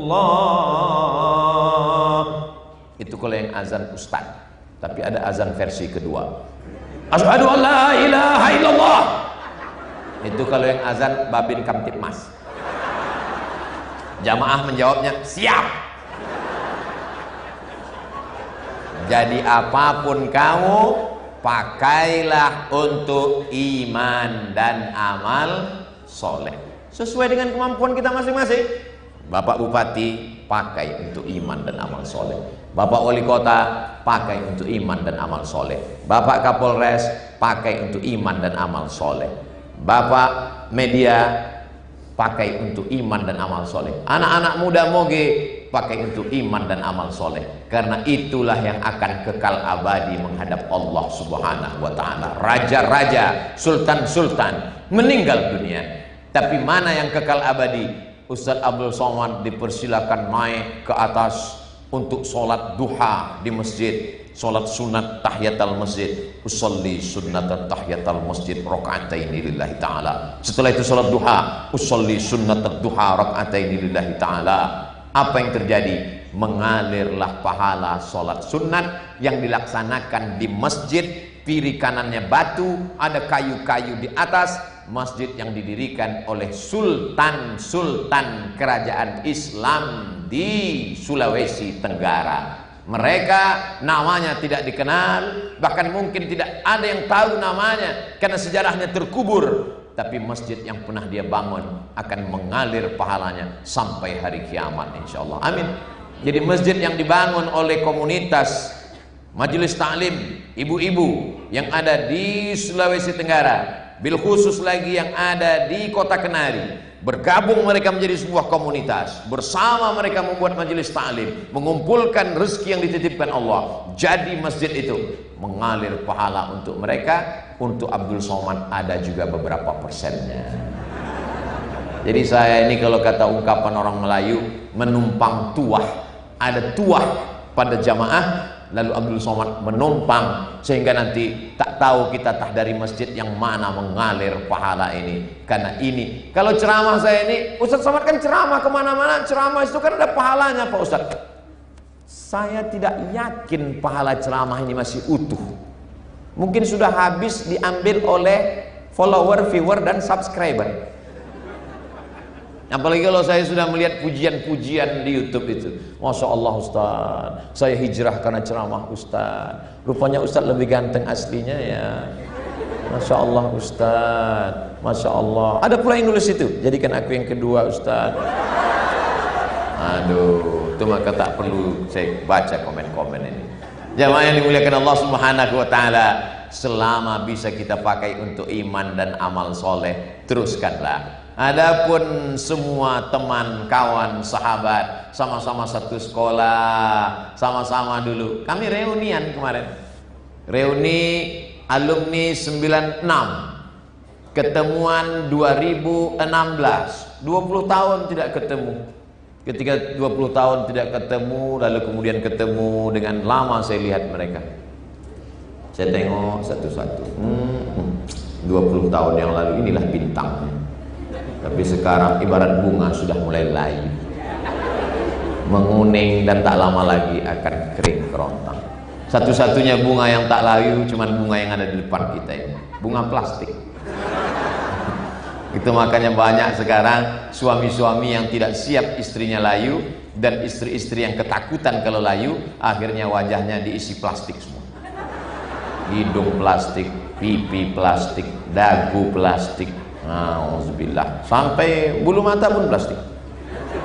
Itu kalau yang azan ustaz. Tapi ada azan versi kedua, asyhadu an la ilaha illallah. Itu kalau yang azan Babin Kamtipmas. Jamaah menjawabnya siap. Jadi apapun kamu, pakailah untuk iman dan amal soleh sesuai dengan kemampuan kita masing-masing. Bapak Bupati pakai untuk iman dan amal soleh, Bapak Wali Kota pakai untuk iman dan amal soleh, Bapak Kapolres pakai untuk iman dan amal soleh, Bapak media pakai untuk iman dan amal soleh, anak-anak muda moge pakai untuk iman dan amal soleh, karena itulah yang akan kekal abadi menghadap Allah Subhanahu wa ta'ala. Raja-raja, sultan-sultan meninggal dunia, tapi mana yang kekal abadi? Ustadz Abdul Somad dipersilakan naik ke atas untuk sholat duha di masjid, sholat sunat tahiyatul masjid, usolli sunnatan tahiyatul masjid raka'ataini lillahi ta'ala. Setelah itu sholat duha, usolli sunnatan duha raka'ataini lillahi ta'ala. Apa yang terjadi? Mengalirlah pahala sholat sunat yang dilaksanakan di masjid. Kiri kanannya batu, ada kayu-kayu di atas. Masjid yang didirikan oleh sultan-sultan kerajaan Islam di Sulawesi Tenggara. Mereka namanya tidak dikenal, bahkan mungkin tidak ada yang tahu namanya karena sejarahnya terkubur. Tapi masjid yang pernah dia bangun akan mengalir pahalanya sampai hari kiamat, insya Allah. Amin. Jadi masjid yang dibangun oleh komunitas majelis taklim ibu-ibu yang ada di Sulawesi Tenggara, bil khusus lagi yang ada di Kota Kenari, bergabung mereka menjadi sebuah komunitas, bersama mereka membuat majelis taklim, mengumpulkan rezeki yang dititipkan Allah. Jadi masjid itu mengalir pahala untuk mereka. Untuk Abdul Somad ada juga beberapa persennya. Jadi saya ini kalau kata ungkapan orang Melayu, menumpang tuah. Ada tuah pada jamaah, lalu Abdul Somad menumpang, sehingga nanti tak tahu kita tah dari masjid yang mana mengalir pahala ini. Karena ini, kalau ceramah saya ini, Ustadz Somad kan ceramah kemana-mana, ceramah itu kan ada pahalanya Pak Ustadz. Saya tidak yakin pahala ceramah ini masih utuh. Mungkin sudah habis diambil oleh follower, viewer, dan subscriber. Apalagi kalau saya sudah melihat pujian-pujian di YouTube itu. Masya Allah Ustaz, saya hijrah karena ceramah Ustaz. Rupanya Ustaz lebih ganteng aslinya ya. Masya Allah Ustaz, Masya Allah. Ada pula yang nulis itu, jadikan aku yang kedua Ustaz. Aduh, itu maka tak perlu saya baca komen-komen ini. Jamaah yang dimuliakan Allah Subhanahu wa ta'ala, selama bisa kita pakai untuk iman dan amal soleh, teruskanlah. Adapun semua teman, kawan, sahabat, sama-sama satu sekolah, sama-sama dulu. Kami reunian kemarin. Reuni alumni 96. Ketemuan 2016. 20 tahun tidak ketemu. Ketika 20 tahun tidak ketemu, lalu kemudian ketemu dengan lama, saya lihat mereka. Saya tengok satu-satu. 20 tahun yang lalu inilah bintangnya. Tapi sekarang ibarat bunga sudah mulai layu, menguning, dan tak lama lagi akan kering kerontang. Satu-satunya bunga yang tak layu cuman bunga yang ada di depan kita ini, bunga plastik. Itu makanya banyak sekarang suami-suami yang tidak siap istrinya layu, dan istri-istri yang ketakutan kalau layu, akhirnya wajahnya diisi plastik semua. Hidung plastik, pipi plastik, dagu plastik, auzubillah, sampai bulu mata pun plastik.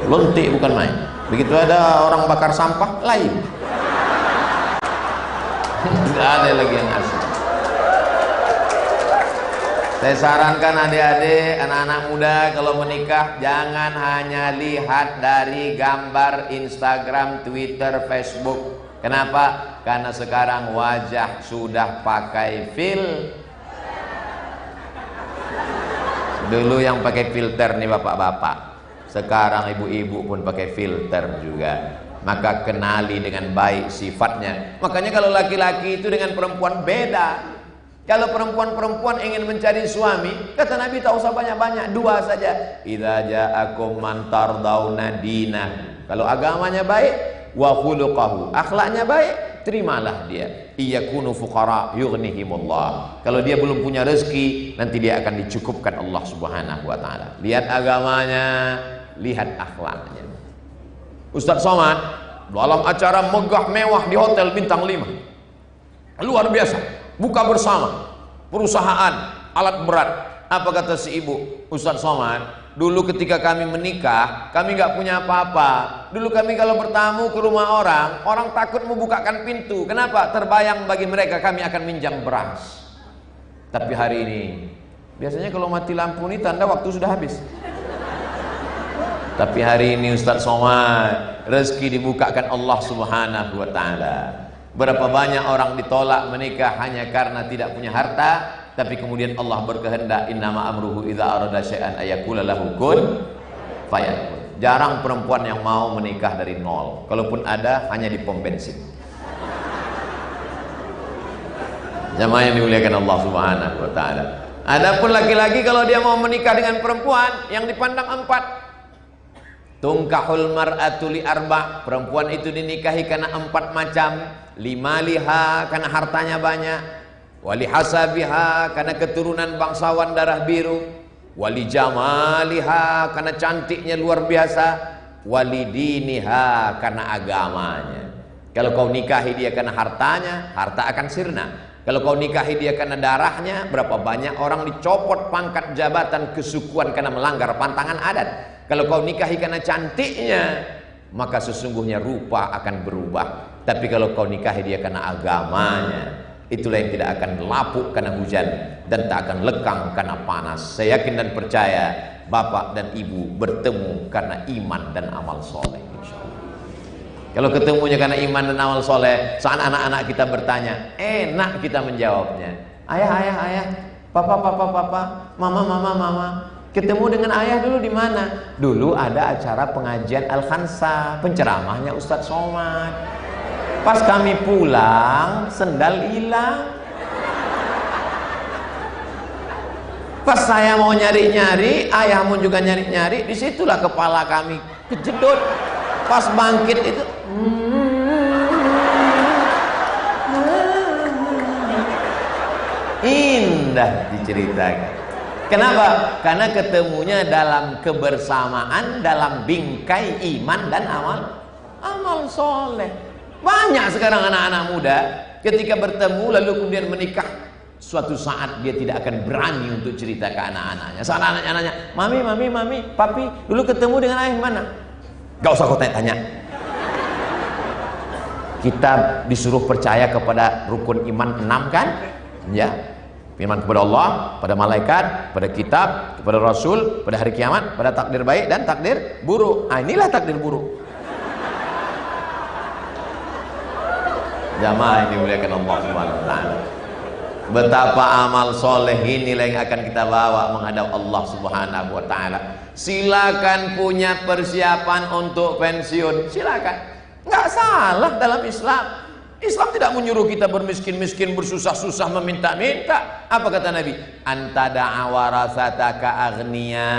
Lontik bukan main. Begitu ada orang bakar sampah, layu. Tidak ada lagi yang asli. Saya sarankan adik-adik, anak-anak muda kalau menikah jangan hanya lihat dari gambar Instagram, Twitter, Facebook. Kenapa? Karena sekarang wajah sudah pakai Dulu yang pakai filter nih bapak-bapak, sekarang ibu-ibu pun pakai filter juga. Maka kenali dengan baik sifatnya. Makanya kalau laki-laki itu dengan perempuan beda. Kalau perempuan-perempuan ingin mencari suami, kata Nabi tak usah banyak-banyak, 2 saja. Idza ja'akum man tardawna dinah. Kalau agamanya baik, wa khuluquhu, akhlaknya baik, terimalah dia. Iyakunu fuqara yughnihimullah. Kalau dia belum punya rezeki, nanti dia akan dicukupkan Allah Subhanahu wa taala. Lihat agamanya, lihat akhlaknya. Ustadz Somad dalam acara megah mewah di hotel bintang 5. Luar biasa. buka bersama, perusahaan, alat berat. Apa kata si ibu, Ustadz Somad, dulu ketika kami menikah, kami nggak punya apa-apa. Dulu kami kalau bertamu ke rumah orang, orang takut membukakan pintu. Kenapa? Terbayang bagi mereka kami akan minjam beras. Tapi hari ini, biasanya kalau mati lampu ini tanda waktu sudah habis. Tapi hari ini Ustadz Somad, rezeki dibukakan Allah Subhanahu wa Ta'ala. Berapa banyak orang ditolak menikah hanya karena tidak punya harta, tapi kemudian Allah berkehendak, innama amruhu idza arada syai'an ayaqula lahu kun fayakun. Jarang perempuan yang mau menikah dari nol. Kalaupun ada, hanya di pom bensin. Jamaah yang dimuliakan Allah Subhanahu wa Ta'ala. Adapun laki-laki kalau dia mau menikah dengan perempuan yang dipandang empat, tungkahul mar'atu li arba', perempuan itu dinikahi karena empat macam. Lima liha, karena hartanya banyak. Wali hasabiha, karena keturunan bangsawan darah biru. Wali jamaliha, karena cantiknya luar biasa. Wali diniha, karena agamanya. Kalau kau nikahi dia karena hartanya, harta akan sirna. Kalau kau nikahi dia karena darahnya, berapa banyak orang dicopot pangkat jabatan kesukuan karena melanggar pantangan adat. Kalau kau nikahi karena cantiknya, maka sesungguhnya rupa akan berubah. Tapi kalau kau nikahi dia karena agamanya, itulah yang tidak akan lapuk karena hujan dan tak akan lekang karena panas. Saya yakin dan percaya bapak dan ibu bertemu karena iman dan amal soleh, insyaallah. Kalau ketemunya karena iman dan amal soleh, saat anak-anak kita bertanya, enak kita menjawabnya. Ayah, papa, mama. Ketemu dengan ayah dulu di mana? Dulu ada acara pengajian Al-Khansa, penceramahnya Ustadz Somad. Pas kami pulang, sendal hilang. Pas saya mau nyari-nyari, ayahmu juga nyari-nyari, disitulah kepala kami kejedot. Pas bangkit itu, indah diceritakan. Kenapa? Karena ketemunya dalam kebersamaan, dalam bingkai iman dan amal soleh. Banyak sekarang anak-anak muda ketika bertemu lalu kemudian menikah, suatu saat dia tidak akan berani untuk cerita ke anak-anaknya. Saat anak-anaknya, mami, papi, dulu ketemu dengan ayah mana? Gak usah kau tanya. Kita disuruh percaya kepada rukun iman 6 kan? Ya. Iman kepada Allah, pada malaikat, pada kitab, kepada Rasul, pada hari kiamat, pada takdir baik dan takdir buruk. Inilah takdir buruk. Jamaah yang dimuliakan Allah Subhanahu wa Ta'ala. Betapa amal soleh inilah yang akan kita bawa menghadap Allah Subhanahu wa Ta'ala. Silakan punya persiapan untuk pensiun, silakan. Nggak salah dalam Islam. Islam tidak menyuruh kita bermiskin-miskin, bersusah-susah, meminta-minta. Apa kata Nabi? Anta da'awarasataka aghniya.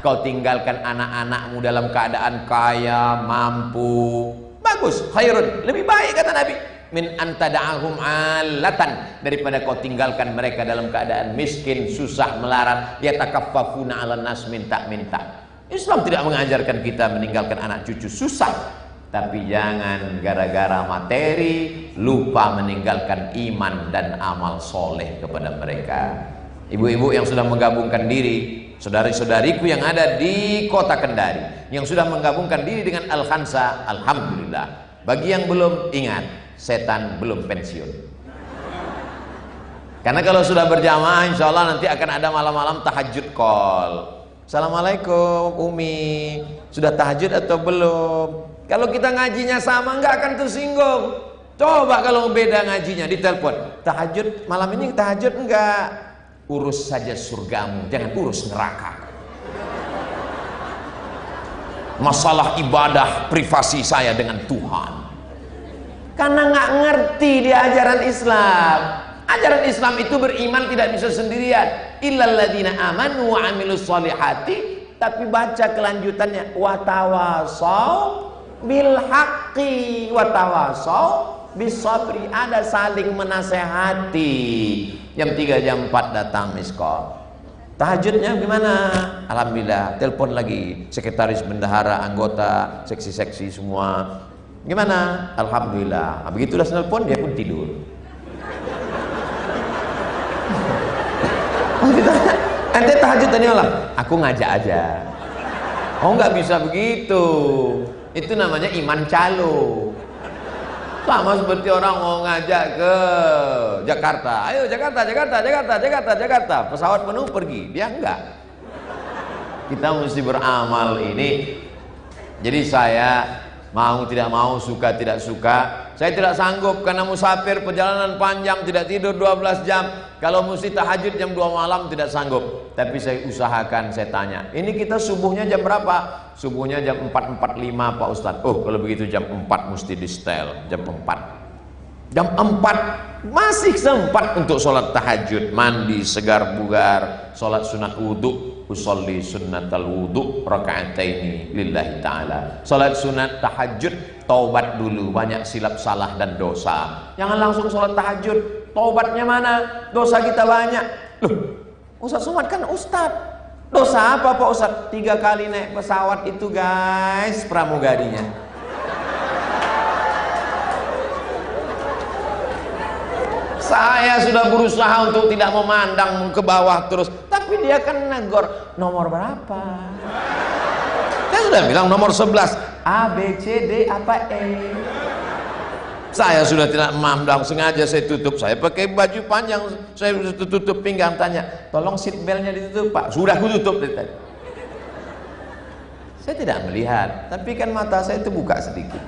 Kau tinggalkan anak-anakmu dalam keadaan kaya, mampu. Bagus, khairun, lebih baik kata Nabi. Min anta da'ahum alatan, daripada kau tinggalkan mereka dalam keadaan miskin, susah, melarat, yatakaffafuna 'alan nas, minta-minta. Islam tidak mengajarkan kita meninggalkan anak cucu susah, tapi jangan gara-gara materi lupa meninggalkan iman dan amal soleh kepada mereka. Ibu-ibu yang sudah menggabungkan diri, saudari-saudariku yang ada di kota Kendari yang sudah menggabungkan diri dengan Al-Khansa, alhamdulillah. Bagi yang belum, ingat, setan belum pensiun. Karena kalau sudah berjamaah, insya Allah nanti akan ada malam-malam tahajud call. Assalamualaikum Umi, sudah tahajud atau belum? Kalau kita ngajinya sama, nggak akan tersinggung. Coba kalau beda ngajinya, ditelepon, tahajud malam ini tahajud enggak? Urus saja surgamu, jangan urus neraka. Masalah ibadah privasi saya dengan Tuhan. Karena nggak ngerti di ajaran Islam. Ajaran Islam itu beriman tidak bisa sendirian. Illalladzina amanu wa amilus solihati. Tapi baca kelanjutannya, watawasau bil haqqi watawasau bis sabri. Ada saling menasehati. Jam 3 jam 4 datang miskol. Tahajudnya gimana? Alhamdulillah. Telepon lagi sekretaris bendahara, anggota, seksi-seksi semua. Gimana? Alhamdulillah. Nah, begitu udah nelpon dia pun tidur. Oh, ditanya, ente tahajud tadi malam? Aku ngajak aja. Oh, nggak bisa begitu. Itu namanya iman calo. Sama seperti orang mau ngajak ke Jakarta. Ayo Jakarta, Jakarta, Jakarta, Jakarta, Jakarta. Pesawat penuh pergi. Dia enggak. Kita mesti beramal ini. Jadi saya mau tidak mau, suka tidak suka, saya tidak sanggup karena musafir perjalanan panjang, tidak tidur 12 jam. Kalau mesti tahajud jam 2 malam tidak sanggup. Tapi saya usahakan, saya tanya, ini kita subuhnya jam berapa? Subuhnya jam 4.45 Pak Ustadz. Oh, kalau begitu jam 4 mesti di setel, jam 4. Jam 4 masih sempat untuk sholat tahajud, mandi segar bugar, sholat sunat wudhu, usolli sunnatal wudhu raka'ataini lillahi ta'ala. Sholat sunat tahajud, taubat dulu, banyak silap salah dan dosa. Jangan langsung sholat tahajud, taubatnya mana? Dosa kita banyak. Loh, Ustaz Somad kan Ustaz. Dosa apa Pak Ustaz? 3 kali naik pesawat itu guys, pramugarinya. Saya sudah berusaha untuk tidak memandang ke bawah terus, tapi dia kan negor, nomor berapa? Saya sudah bilang nomor 11, A, B, C, D, apa E. Saya sudah tidak memandang, sengaja saya tutup, saya pakai baju panjang, saya sudah tutup pinggang, tanya, tolong seat beltnya ditutup Pak. Sudah aku tutup dari tadi. Saya tidak melihat, tapi kan mata saya itu buka sedikit.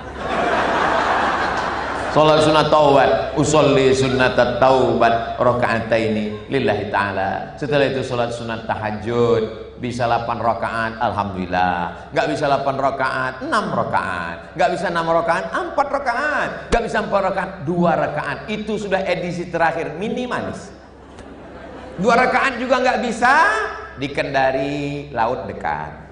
Salat sunat taubat, usolli sunnatat taubat raka'ataini lillahi ta'ala. Setelah itu salat sunat tahajud, bisa 8 rakaat, alhamdulillah. Enggak bisa 8 rakaat, 6 rakaat. Enggak bisa 6 rakaat, 4 rakaat. Enggak bisa 4 rakaat, 2 rakaat. Itu sudah edisi terakhir, minimalis. 2 rakaat juga enggak bisa, di Kendari laut dekat.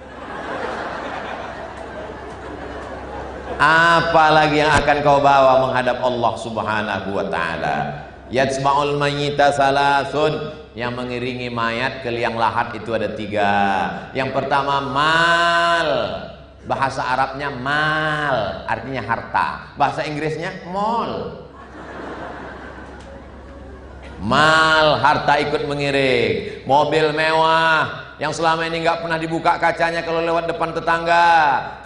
Apalagi yang akan kau bawa menghadap Allah Subhanahu wa ta'ala. Yatsba'ul mayyita salasun, yang mengiringi mayat ke liang lahat itu ada 3. Yang pertama mal, bahasa Arabnya mal, artinya harta. Bahasa Inggrisnya mall. Mal, harta ikut mengiring. Mobil mewah yang selama ini nggak pernah dibuka kacanya kalau lewat depan tetangga,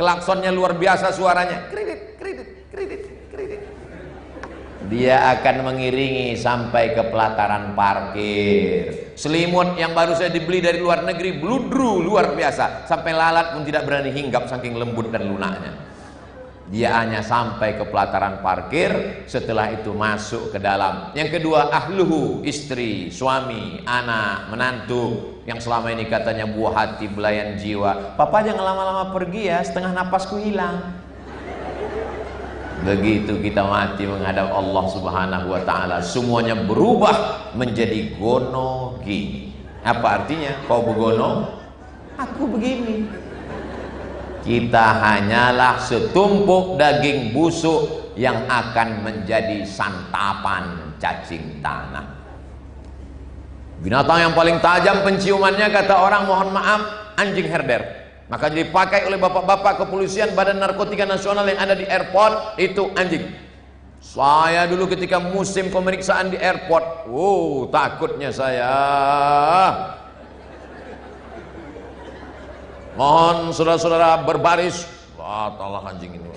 klaksonnya luar biasa suaranya, kredit, kredit, kredit, kredit. Dia akan mengiringi sampai ke pelataran parkir. Selimut yang baru saya dibeli dari luar negeri, bludru luar biasa, sampai lalat pun tidak berani hinggap saking lembut dan lunaknya. Dia hanya sampai ke pelataran parkir, setelah itu masuk ke dalam. Yang kedua, ahluhu, istri, suami, anak, menantu, yang selama ini katanya buah hati, belayan jiwa. Papa jangan lama-lama pergi ya, setengah napasku hilang. Begitu kita mati menghadap Allah Subhanahu wa ta'ala, semuanya berubah menjadi gono gini. Apa artinya? Kau begono, aku begini. Kita hanyalah setumpuk daging busuk yang akan menjadi santapan cacing tanah. Binatang yang paling tajam penciumannya, kata orang, mohon maaf, anjing herder. Maka dipakai oleh bapak-bapak kepolisian, Badan Narkotika Nasional yang ada di airport, itu anjing. Saya dulu ketika musim pemeriksaan di airport, takutnya saya. Mohon saudara-saudara berbaris. Tolong anjing ini.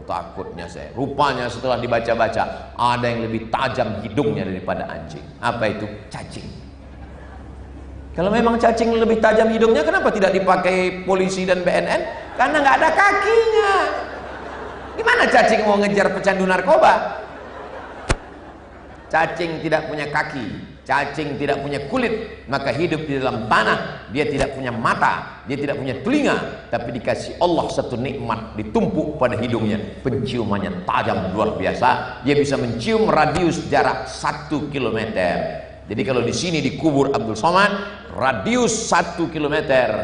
Takutnya saya. Rupanya setelah dibaca-baca, ada yang lebih tajam hidungnya daripada anjing. Apa itu? Cacing. Kalau memang cacing lebih tajam hidungnya, kenapa tidak dipakai polisi dan BNN? Karena nggak ada kakinya. Gimana cacing mau ngejar pecandu narkoba? Cacing tidak punya kaki. Cacing tidak punya kulit, maka hidup di dalam tanah. Dia tidak punya mata, dia tidak punya telinga, tapi dikasih Allah satu nikmat ditumpuk pada hidungnya. Penciumannya tajam luar biasa. Dia bisa mencium radius jarak 1 km. Jadi kalau di sini dikubur Abdul Somad, radius 1 km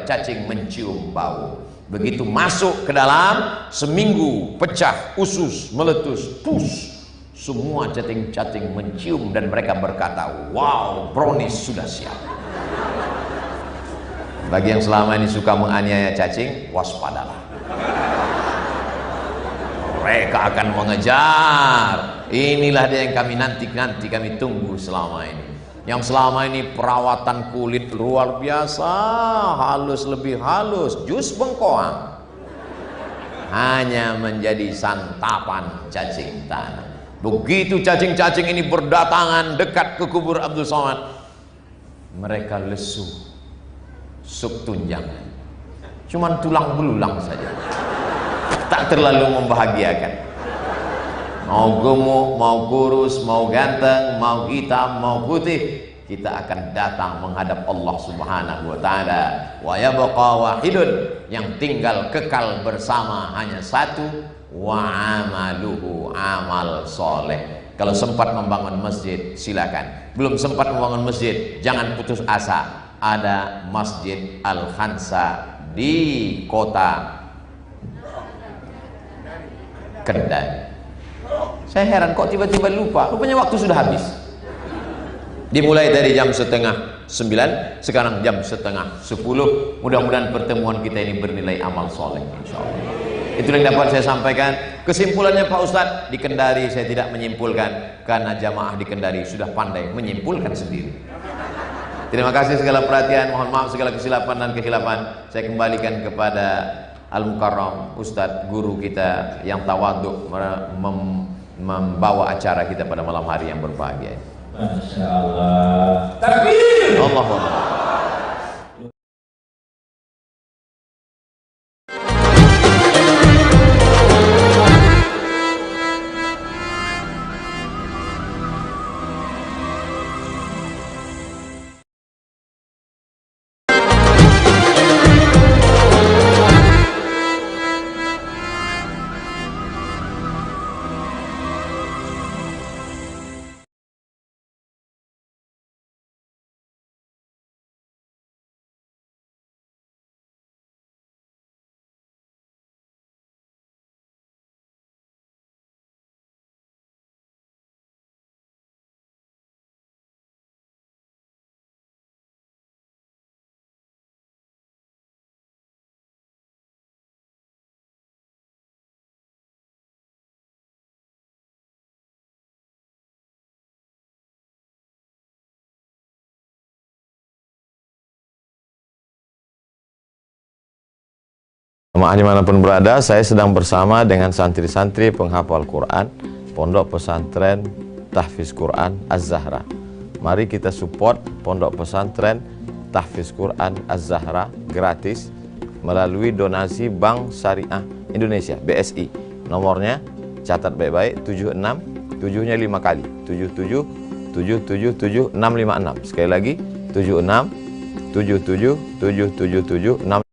cacing mencium bau. Begitu masuk ke dalam, seminggu pecah usus, meletus, pus. Semua cacing-cacing mencium dan mereka berkata, wow, brownies sudah siap. Bagi yang selama ini suka menganiaya cacing, waspadalah. Mereka akan mengejar. Inilah dia yang kami nanti kami tunggu selama ini. Yang selama ini perawatan kulit luar biasa, halus lebih halus, jus bengkoang, hanya menjadi santapan cacing tanah. Begitu cacing-cacing ini berdatangan dekat ke kubur Abdul Somad, mereka lesu, sup tunjangan, cuman tulang belulang saja, tak terlalu membahagiakan. Mau gemuk, mau kurus, mau ganteng, mau hitam, mau putih, kita akan datang menghadap Allah Subhanahu wa taala. Wa yabqa wahidun, yang tinggal kekal bersama hanya satu, wa amaluhu, amal soleh. Kalau sempat membangun masjid, silakan. Belum sempat membangun masjid, jangan putus asa. Ada Masjid Al-Khansa di kota Kendari. Saya heran kok tiba-tiba lupa, rupanya waktu sudah habis. Dimulai dari jam 8:30, sekarang jam 9:30. Mudah-mudahan pertemuan kita ini bernilai amal soleh, insyaallah. Itu yang dapat saya sampaikan. Kesimpulannya Pak Ustadz, di Kendari saya tidak menyimpulkan, karena jamaah di Kendari sudah pandai menyimpulkan sendiri. Terima kasih segala perhatian, mohon maaf segala kesilapan dan kekhilafan. Saya kembalikan kepada Al-Mukarram Ustadz guru kita yang tawaduk membawa acara kita pada malam hari yang berbahagia. Masya Allah. Takbir. Allahu Akbar. Jemaah dimanapun berada, saya sedang bersama dengan santri-santri penghafal Quran Pondok Pesantren Tahfiz Quran Az-Zahra. Mari kita support Pondok Pesantren Tahfiz Quran Az-Zahra gratis melalui donasi Bank Syariah Indonesia (BSI). Nomornya catat baik-baik, 76 7-nya 5 kali, 77 777 656. Sekali lagi, 76 77 777 6